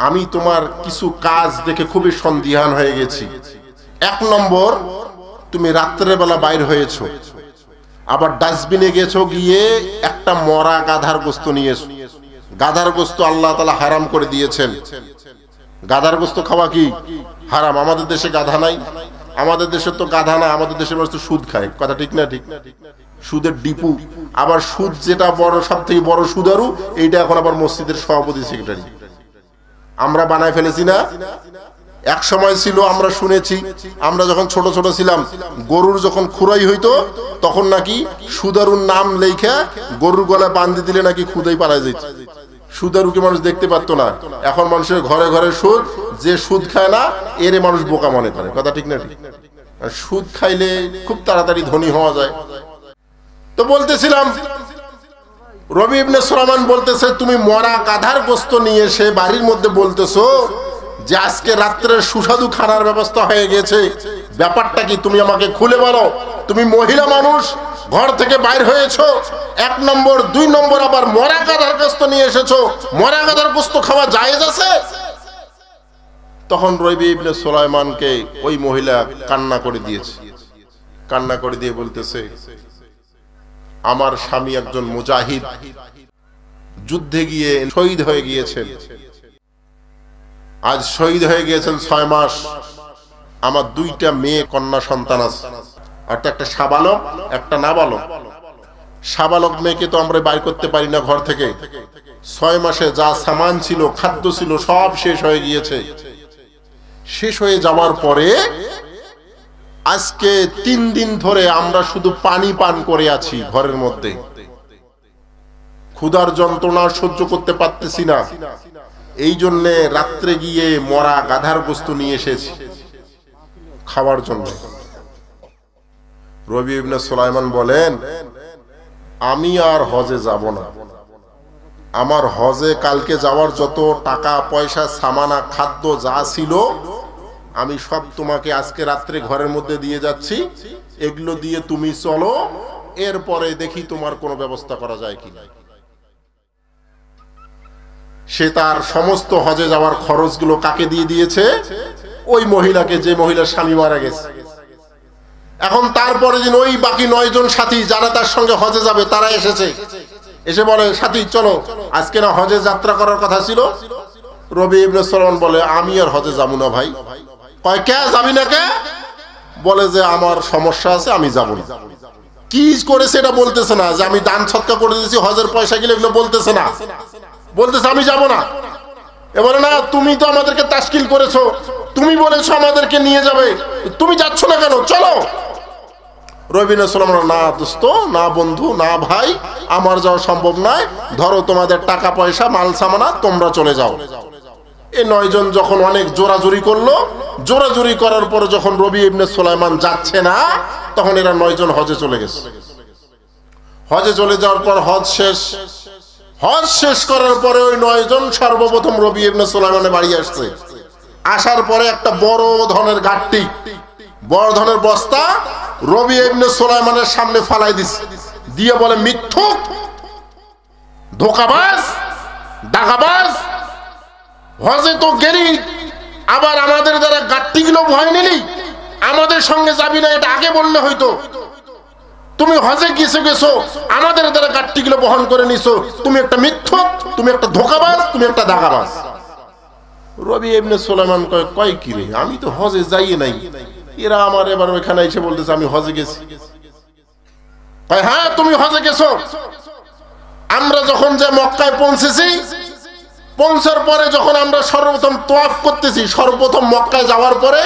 আমি তোমার কিছু কাজ দেখে খুবই সন্দিহান হয়ে গেছি। 1 নম্বর, তুমি রাত্রের বেলা বাইর হয়েছো, আবার ডাস্টবিনে গেছো, গিয়ে একটা মরা গাধার গোস্ত নিয়ে গাধার গোশত আল্লাহ তাআলা হারাম করে দিয়েছেন। গাধার গোশত খাওয়া কি হারাম। আমাদের দেশে গাধা নাই, আমাদের দেশে তো গাধা না, আমাদের দেশে মানুষ তো সুদ খায়। কথা ঠিক না? ঠিক সুদের ডিপু। আবার সুদ যেটা বড়, সব থেকে বড় সুদারু, এইটা এখন আবার মসজিদের সভাপতি সেক্রেটারি। আমরা বানায় ফেলেছি না? এক সময় ছিল, আমরা শুনেছি, আমরা যখন ছোট ছোট ছিলাম, গরুর যখন খুরাই হইতো তখন নাকি সুদারুর নাম লেখা গরুর গলায় বাঁধি দিলে নাকি খুদাই পালা যেত। সুদারুকে মানুষ দেখতে পারতো না। এখন মানুষের ঘরে ঘরে সুদ। যে সুদ খায় না এরে মানুষ বোকা মনে করে। কথা ঠিক না? ঠিক। সুদ খাইলে খুব তাড়াতাড়ি ধনী হওয়া যায়। তো বলতেছিলাম, রবি ইবনে সুলাইমান বলতেছে, তুমি মরা গাধার গোশত নিয়ে এসে বাড়ির মধ্যে বলতেছো যে আজকে রাত্রে সুস্বাদু খানার ব্যবস্থা হয়ে গেছে। ব্যাপারটা কি তুমি আমাকে খুলে বলো। তুমি মহিলা মানুষ, ঘর থেকে বাইর হয়েছো, 1 নম্বর। 2 নম্বর আবার মরা গাধার গোশত নিয়ে এসেছো। মরা গাধার গোশত খাওয়া জায়েজ আছে? তখন রবি ইবনে সুলাইমানকে ওই মহিলা কান্না করে দিয়েছে। কান্না করে দিয়ে বলতেছে, আমার স্বামী একজন মুজাহিদ, যুদ্ধে গিয়ে শহীদ হয়ে গিয়েছেন। আজ শহীদ হয়ে গিয়েছেন 6 মাস। আমার 2টা মেয়ে কন্যা সন্তান আছে, অর্থাৎ একটা সাবালক একটা নাবালক। সাবালক মেয়েকে তো আমরা বাইর করতে পারি না ঘর থেকে। 6 মাসে যা সামান ছিল, খাদ্য ছিল, সব শেষ হয়ে গিয়েছে। শেষ হয়ে যাওয়ার পরে আজকে 3 দিন ধরে আমরা শুধু পানি পান করে আছি ঘরের মধ্যে। ক্ষুধার যন্ত্রণা সহ্য করতে পারতেছি না। এই জন্যে রাত্রে গিয়ে মরা গাধার গোশত নিয়ে এসেছি খাওয়ার জন্য। রবি ইবনে সুলাইমান বলেন, আমি আর হজে যাব না। আমার হজে কালকে যাওয়ার যত টাকা পয়সা, সামানা, খাদ্য যা ছিল, আমি সব তোমাকে আজকে রাত্রে ঘরের মধ্যে দিয়ে যাচ্ছি। এগুলো দিয়ে তুমি চলো, এরপরে দেখি তোমার কোনো ব্যবস্থা করা যায় কিনা। সে তার সমস্ত হজে যাওয়ার খরচগুলো কাকে দিয়ে দিয়েছে? ওই মহিলাকে, যে মহিলার স্বামী মারা গেছে। এখন তারপরে দিন ওই বাকি 9 জন সাথী যারা তার সঙ্গে হজে যাবে তারা এসেছে। এসে বলে, সাথী চলো, আজকে না হজে যাত্রা করার কথা ছিল। রবি ইবনে সুলাইমান বলে, আমি আর হজে যাবো না ভাই। কয়, কে যাবি না কে? বলে যে আমার সমস্যা আছে, আমি যাবো না। কি করেছে এটা বলতেছে না, যে আমি দান সৎকা করে দিয়েছি, হজের পয়সা গেলে, এগুলো বলতেছে না। বলতেছে আমি যাব না। এবারে না, তুমি তো আমাদেরকে তাশকিল করেছো, তুমি বলেছো আমাদেরকে নিয়ে যাবে, তুমি যাচ্ছ না কেন? চলো। রবি ইবনে সুলাইমান, না দোস্ত, না বন্ধু, না ভাই, আমার যাওয়া সম্ভব নয়। ধরো তোমাদের টাকা পয়সা, মাল সামানা, তোমরা চলে যাও। এই 9 জন যখন অনেক জোরাজুরি করলো, জোরাজুরি করার পর যখন রবি ইবনে সুলাইমান যাচ্ছে না, তখন এরা 9 জন হজে চলে গেছে। হজে চলে যাওয়ার পর হজ শেষ। হজ শেষ করার পরে ওই 9 জন সর্বপ্রথম রবি ইবনে সুলাইমানের বাড়ি আসছে। আসার পরে একটা বড় ধরনের গাট্টি, বড় ধরনের বস্তা রবি ইবনে সুলাইমানের সামনে ফালাই দিছে। দিয়ে বলে, মিথ্যুক, ধোঁকাবাজ, ডাকাবাজ, হজে তো গেলি, আবার আমাদের দ্বারা গাট্টিগুলো ভয় নিলি, আমাদের সঙ্গে যাবি না, এটা আগে বললে হইতো। তুমি হজে গেছো, আমাদের দ্বারা গাট্টিগুলো বহন করে নিছো। তুমি একটা মিথ্যুক, তুমি একটা ধোঁকাবাজ, তুমি একটা ডাকাবাজ। রবি ইবনে সুলাইমান কয় কি রে, আমি তো হজে যাই নাই, এরা আমার এবার ওইখানে এসে বলতেছে আমি হজে গেছি। হ্যাঁ তুমি হজে গেছো। আমরা যখন যে মক্কায় পৌঁছেছি, পৌঁছার পরে যখন আমরা সর্বপ্রথম তোয়াফ করতেছি, সর্বপ্রথম মক্কায় যাওয়ার পরে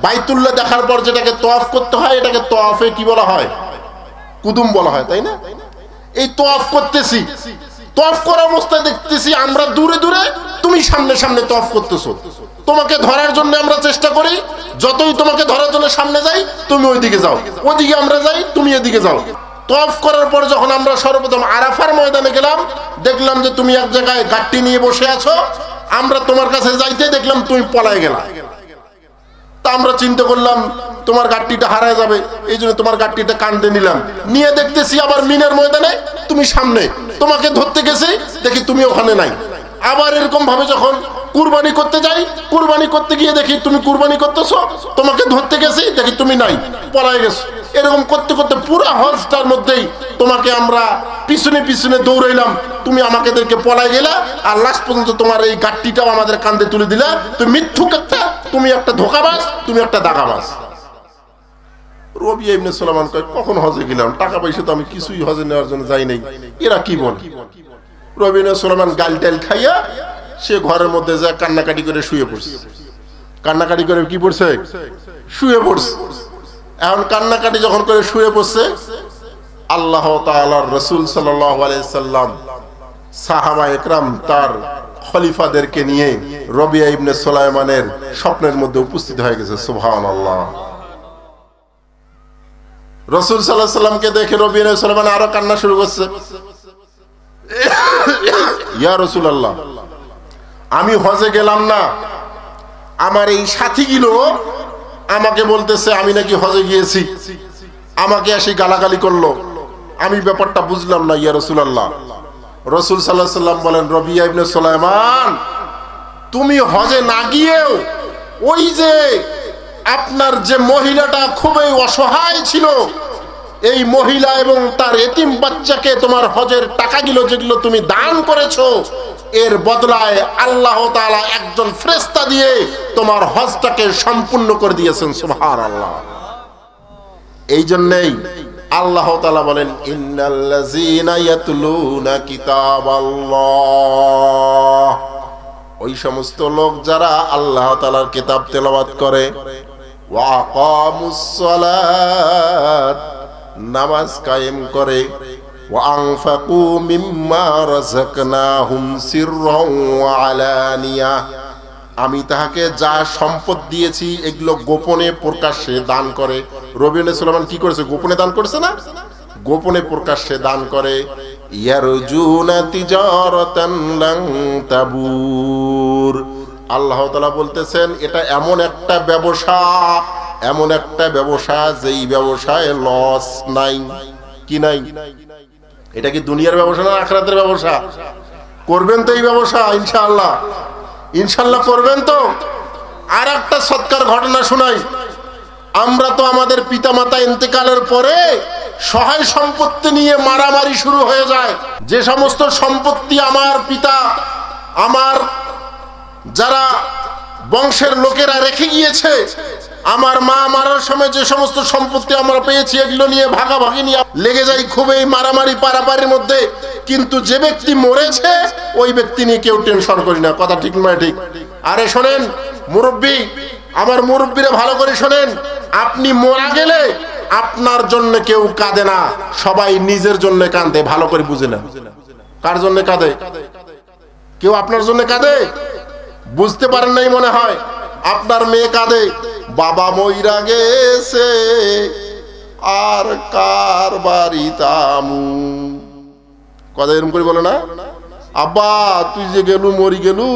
বাইতুল্লাহ দেখার পর যেটাকে তোয়াফ করতে হয়, এটাকে তোয়াফে কি বলা হয়? কুদুম বলা হয়, তাই না? এই তোয়াফ করতেছি, তোয়াফ করার অবস্থায় দেখতেছি আমরা দূরে দূরে, তুমি সামনে সামনে তোয়াফ করতেছো। তোমাকে ধরার জন্য আমরা চেষ্টা করি, যতই তোমাকে ধরার জন্য সামনে যাই, তুমি ওইদিকে যাও, ওইদিকে আমরা যাই, তুমি এদিকে যাও। তোয়াফ করার পর যখন আমরা সর্বপ্রথম আরাফার ময়দানে গেলাম, দেখলাম যে তুমি এক জায়গায় গাট্টি নিয়ে বসে আছো। আমরা তোমার কাছে যাইতে দেখলাম তুমি পলায় গেলা। তা আমরা চিন্তা করলাম তোমার গাট্টিটা হারায় যাবে, এই জন্য তোমার গাট্টিটা কান্দে নিলাম। নিয়ে দেখতেছি আবার মিনার ময়দানে তুমি সামনে, তোমাকে ধরতে গেছি, দেখি তুমি ওখানে নাই। আবার এরকম ভাবে যখন কুরবানি করতে যাই, কুরবানি করতে গিয়ে দেখি তুমি কুরবানি করতেছো, তোমাকে ধরতে গেছি, দেখি তুমি নাই, পলায় গেছো। এরকম করতে করতে পুরো হজটার মধ্যেই তোমাকে আমরা পিছনে পিছনে দৌড়াইলাম, তুমি আমাদেরকে পলাই গেলা, আর লাস্ট পর্যন্ত তোমার এই গাট্টিটাও আমাদের কাঁধে তুলে দিলা। তুমি মিথ্যুক একটা, তুমি একটা ধোঁকাবাজ, তুমি একটা দাগাবাজ। রবিয়া ইবনে সুলাইমান কয়, কখন হজে গেলাম? টাকা পয়সা তো আমি কিছুই হজে নেওয়ার জন্য যাই নাই, এরা কি বলে? রবিয়া ইবনে সুলাইমান গাল টাল খাইয়া সে ঘরের মধ্যে যা কান্নাকাটি করে শুয়ে পড়ছে। কান্নাকাটি করে কি পড়ছে? শুয়ে পড়ছে। এখন কান্নাকাটি যখন করে শুয়ে পড়ছে, আল্লাহ তাআলার রাসূল সাল্লাল্লাহু আলাইহি সাল্লাম সাহাবা একরাম তার খলিফাদেরকে নিয়ে রবিয়া ইবনে সুলাইমানের স্বপ্নের মধ্যে উপস্থিত হয়ে গেছে। সুবহানাল্লাহ। রাসূল সাল্লাল্লাহু আলাইহি সাল্লামকে দেখে রবিয়া ইবনে সুলাইমান আরো কান্না শুরু করছে। ইয়া রাসূলুল্লাহ, আমি হজে গেলাম না, আমার এই সাথীগুলো আমাকে বলতেছে আমি নাকি হজে গিয়েছি, আমাকে এসে গালাগালি করলো, আমি ব্যাপারটা বুঝলাম না ইয়া রাসূলুল্লাহ। রাসূল সাল্লাল্লাহু আলাইহি সাল্লাম বলেন, রবিয়া ইবনে সুলাইমান, তুমি হজে না গিয়েও ওই যে আপনার যে মহিলাটা খুবই অসহায় ছিল, এই মহিলা এবং তার এতিম বাচ্চাকে তোমার হজের টাকাগুলো যেগুলো তুমি দান করেছো, এর বদলায় আল্লাহ তাআলা একজন ফেরেশতা দিয়ে তোমার হজটাকে সম্পূর্ণ করে দিয়েছেন। সুবহানাল্লাহ। এই জন্যই আল্লাহ তাআলা বলেন, ইন্নাল্লাযীনা ইয়াতলুনা কিতাবাল্লাহ, ওই সমস্ত লোক যারা আল্লাহ তাআলার কিতাব তেলাওয়াত করে, ওয়া আকামুস সালাত, নামাজ কায়েম করে, ওয়া আনফাকু মিম্মা রাযাকনাহুম সিররাও ওয়া আলানিয়া, আমি তাহাকে যা সম্পদ দিয়েছি এগুলো গোপনে প্রকাশ্যে দান করে। রবিয়া ইবনে সুলাইমান কি করেছে? গোপনে দান করেছে না? গোপনে প্রকাশ্যে দান করে। ইয়ারজুনা তিজারাতান লান তাবুর, আল্লাহ তাআলা বলতেছেন এটা এমন একটা ব্যবসা, এমন একটা ব্যবসা যেই ব্যবসায় লস নাই। কি নাই? এটা কি দুনিয়ার ব্যবসা না আখিরাতের ব্যবসা? করবেন তো এই ব্যবসা ইনশাআল্লাহ? ইনশাআল্লাহ করবেন তো? আর একটা সৎকার ঘটনা শোনাই। আমরা তো আমাদের পিতামাতা ইন্তেকালের পরে সহায় সম্পত্তি নিয়ে মারামারি শুরু হয়ে যায়। যে সমস্ত সম্পত্তি আমার পিতা, আমার যারা বংশের লোকেরা রেখে গিয়েছে, আমার মা মারার সময় যে সমস্ত সম্পত্তি আমরা পেয়েছি এগুলো নিয়ে ভাগাভাগি নিয়ে লেগে যাই খুবই মারামারি পারাপারির মধ্যে। কিন্তু যে ব্যক্তি মরেছে ওই ব্যক্তি নিয়ে কেউ টেনশন করি না। কথা ঠিক নয়? ঠিক। আরে শোনেন মুরব্বী, আমার মুরব্বীরা ভালো করে শোনেন, আপনি মারা গেলে আপনার জন্য কেউ কাঁদে না, সবাই নিজের জন্য কাঁদে। ভালো করে বুঝে না কার জন্য কাঁদে? কেউ আপনার জন্য কাঁদে? বুঝতে পারেন নাই মনে হয়। আপনার মেয়ে কাঁদে, বাবা মইরা গেছে আর কার বাড়িতামু, কথা এরকম করে বলে না? আব্বা তুই যে গেলু, মরি গেলু,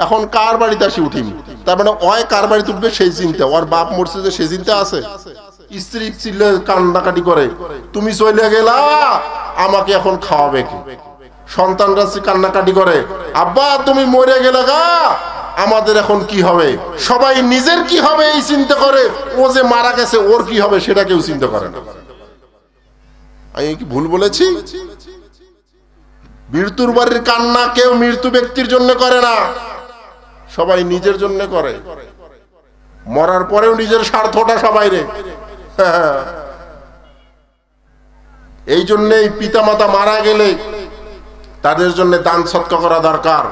এখন কার বাড়িতে আসি উঠিম। তার মানে ওই কার বাড়িতে উঠবে সেই চিন্তা, ওর বাপ মরছে যে সেই চিন্তা আছে। স্ত্রী চিল্লে কান্নাকাটি করে, তুমি চলে গেলা আমাকে এখন খাওয়াবে কি? সন্তানরা কান্নাকাটি করে, আব্বা তুমি মরে গেলে গা আমাদের এখন কি হবে? সবাই নিজের কি হবে এই চিন্তা করে, ও যে মারা গেছে ওর কি হবে সেটা কেউ চিন্তা করে না। আমি কি ভুল বলেছি? মৃত্যুর বাড়ির কান্না কেউ মৃত্যু ব্যক্তির জন্য করে না, সবাই নিজের জন্য করে। মরার পরেও নিজের স্বার্থটা সবাই রে। এই জন্যই পিতামাতা মারা গেলে তাদের জন্য দান সৎকা করা দরকার।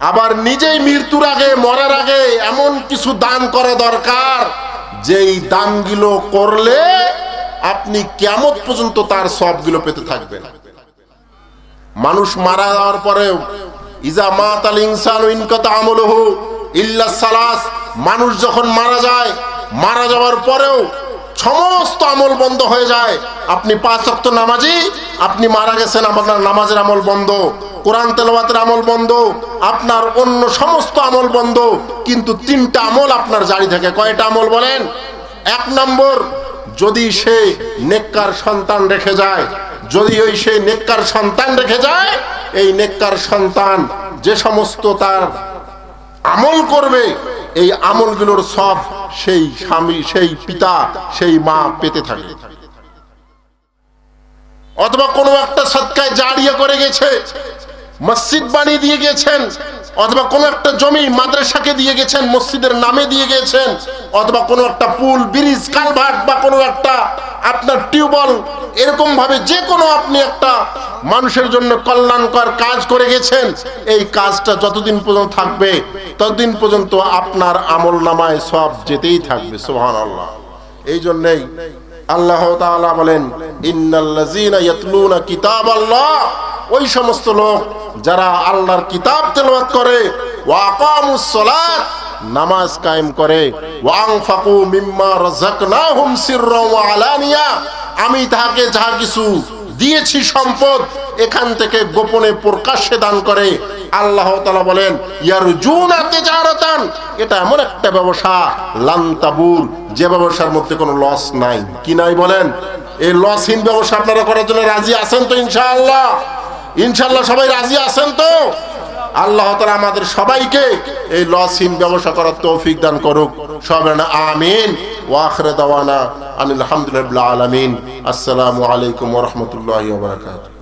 আবার নিজেই মৃত্যুর আগে, মরার আগে এমন কিছু দান করা দরকার যেই দানগুলো করলে আপনি কিয়ামত পর্যন্ত তার সবগুলো পেতে থাকবেন। মানুষ মারা যাওয়ার পরেও ইজা মাতাল ইনসানু ইনকাতা আমলুহু ইল্লা সালাস, মানুষ যখন মারা যায়, মারা যাওয়ার পরেও সমস্ত আমল বন্ধ হয়ে যায়। আপনি 5 ওয়াক্ত নামাজি, আপনি মারা গেছেন, আপনার নামাজের আমল বন্ধ, কোরআন তেলাওয়াতের আমল বন্ধ, আপনার অন্য সমস্ত আমল বন্ধ, কিন্তু 3টা আমল আপনার জারি থাকে। কয়টা আমল বলেন? 1 নম্বর, যদি সে নেককার সন্তান রেখে যায়, যদি ওই সে নেককার সন্তান রেখে যায়, এই নেককার সন্তান যে সমস্ত তার আমল করবে এই আমলগুলোর সব সেই স্বামী, সেই পিতা, সেই মা পেতে থাকে। অথবা কোনো একটা সদকায়ে জারিয়া করে গেছে, মসজিদ বানিয়ে দিয়ে গেছেন, অথবা কোনো একটা জমি মাদ্রাসাকে দিয়ে গেছেন, মসজিদের নামে দিয়ে গেছেন, অথবা কোনো একটা পুল, ব্রিজ, কালভার্ট বা কোনো একটা আপনার টিউবওয়েল, এরকম ভাবে যে কোনো আপনি একটা মানুষের জন্য কল্যাণকর কাজ করে গেছেন, এই কাজটা যতদিন পর্যন্ত থাকবে ততদিন পর্যন্ত আপনার আমল নামায় সব যেতেই থাকবে। সুবহানাল্লাহ। এই জন্যই আল্লাহ তাআলা বলেন, ইন্নাল্লাযীনা ইয়াতলুনা কিতাবাল্লাহ, ওই সমস্ত লোক যারা আল্লাহর কিতাব তেলাওয়াত করে, ওয়া আকামুস সালাত, নামাজ কায়েম করে, ওয়া আনফাকু মিম্মা রাযাকনাহুম সিররাও ওয়া আলানিয়া, আমি তাকে যাহা কিছু দিয়েছি সম্পদ, এখান থেকে গোপনে প্রকাশ্যে দান করে। আল্লাহ তাআলা বলেন, ইয়ারজুনা তিজারাতান, এটা এমন একটা ব্যবসা, লান তাবুর, যে ব্যবসার মধ্যে কোনো লস নাই। কি নাই বলেন? এই লসহীন ব্যবসা আপনারা করার জন্য রাজি আছেন তো? ইনশাআল্লাহ, ইনশাআল্লাহ সবাই রাজি আছেন তো? আল্লাহ তাআলা আমাদের সবাইকে এই লসহীন ব্যবসা করার তৌফিক দান করুক। সবাই আমিন। ওয়া আখিরু দাওয়ানা আলহামদুলিল্লাহি রাব্বিল আলামিন। আসসালামু আলাইকুম ওয়া রাহমাতুল্লাহি ওয়া বারাকাতুহু।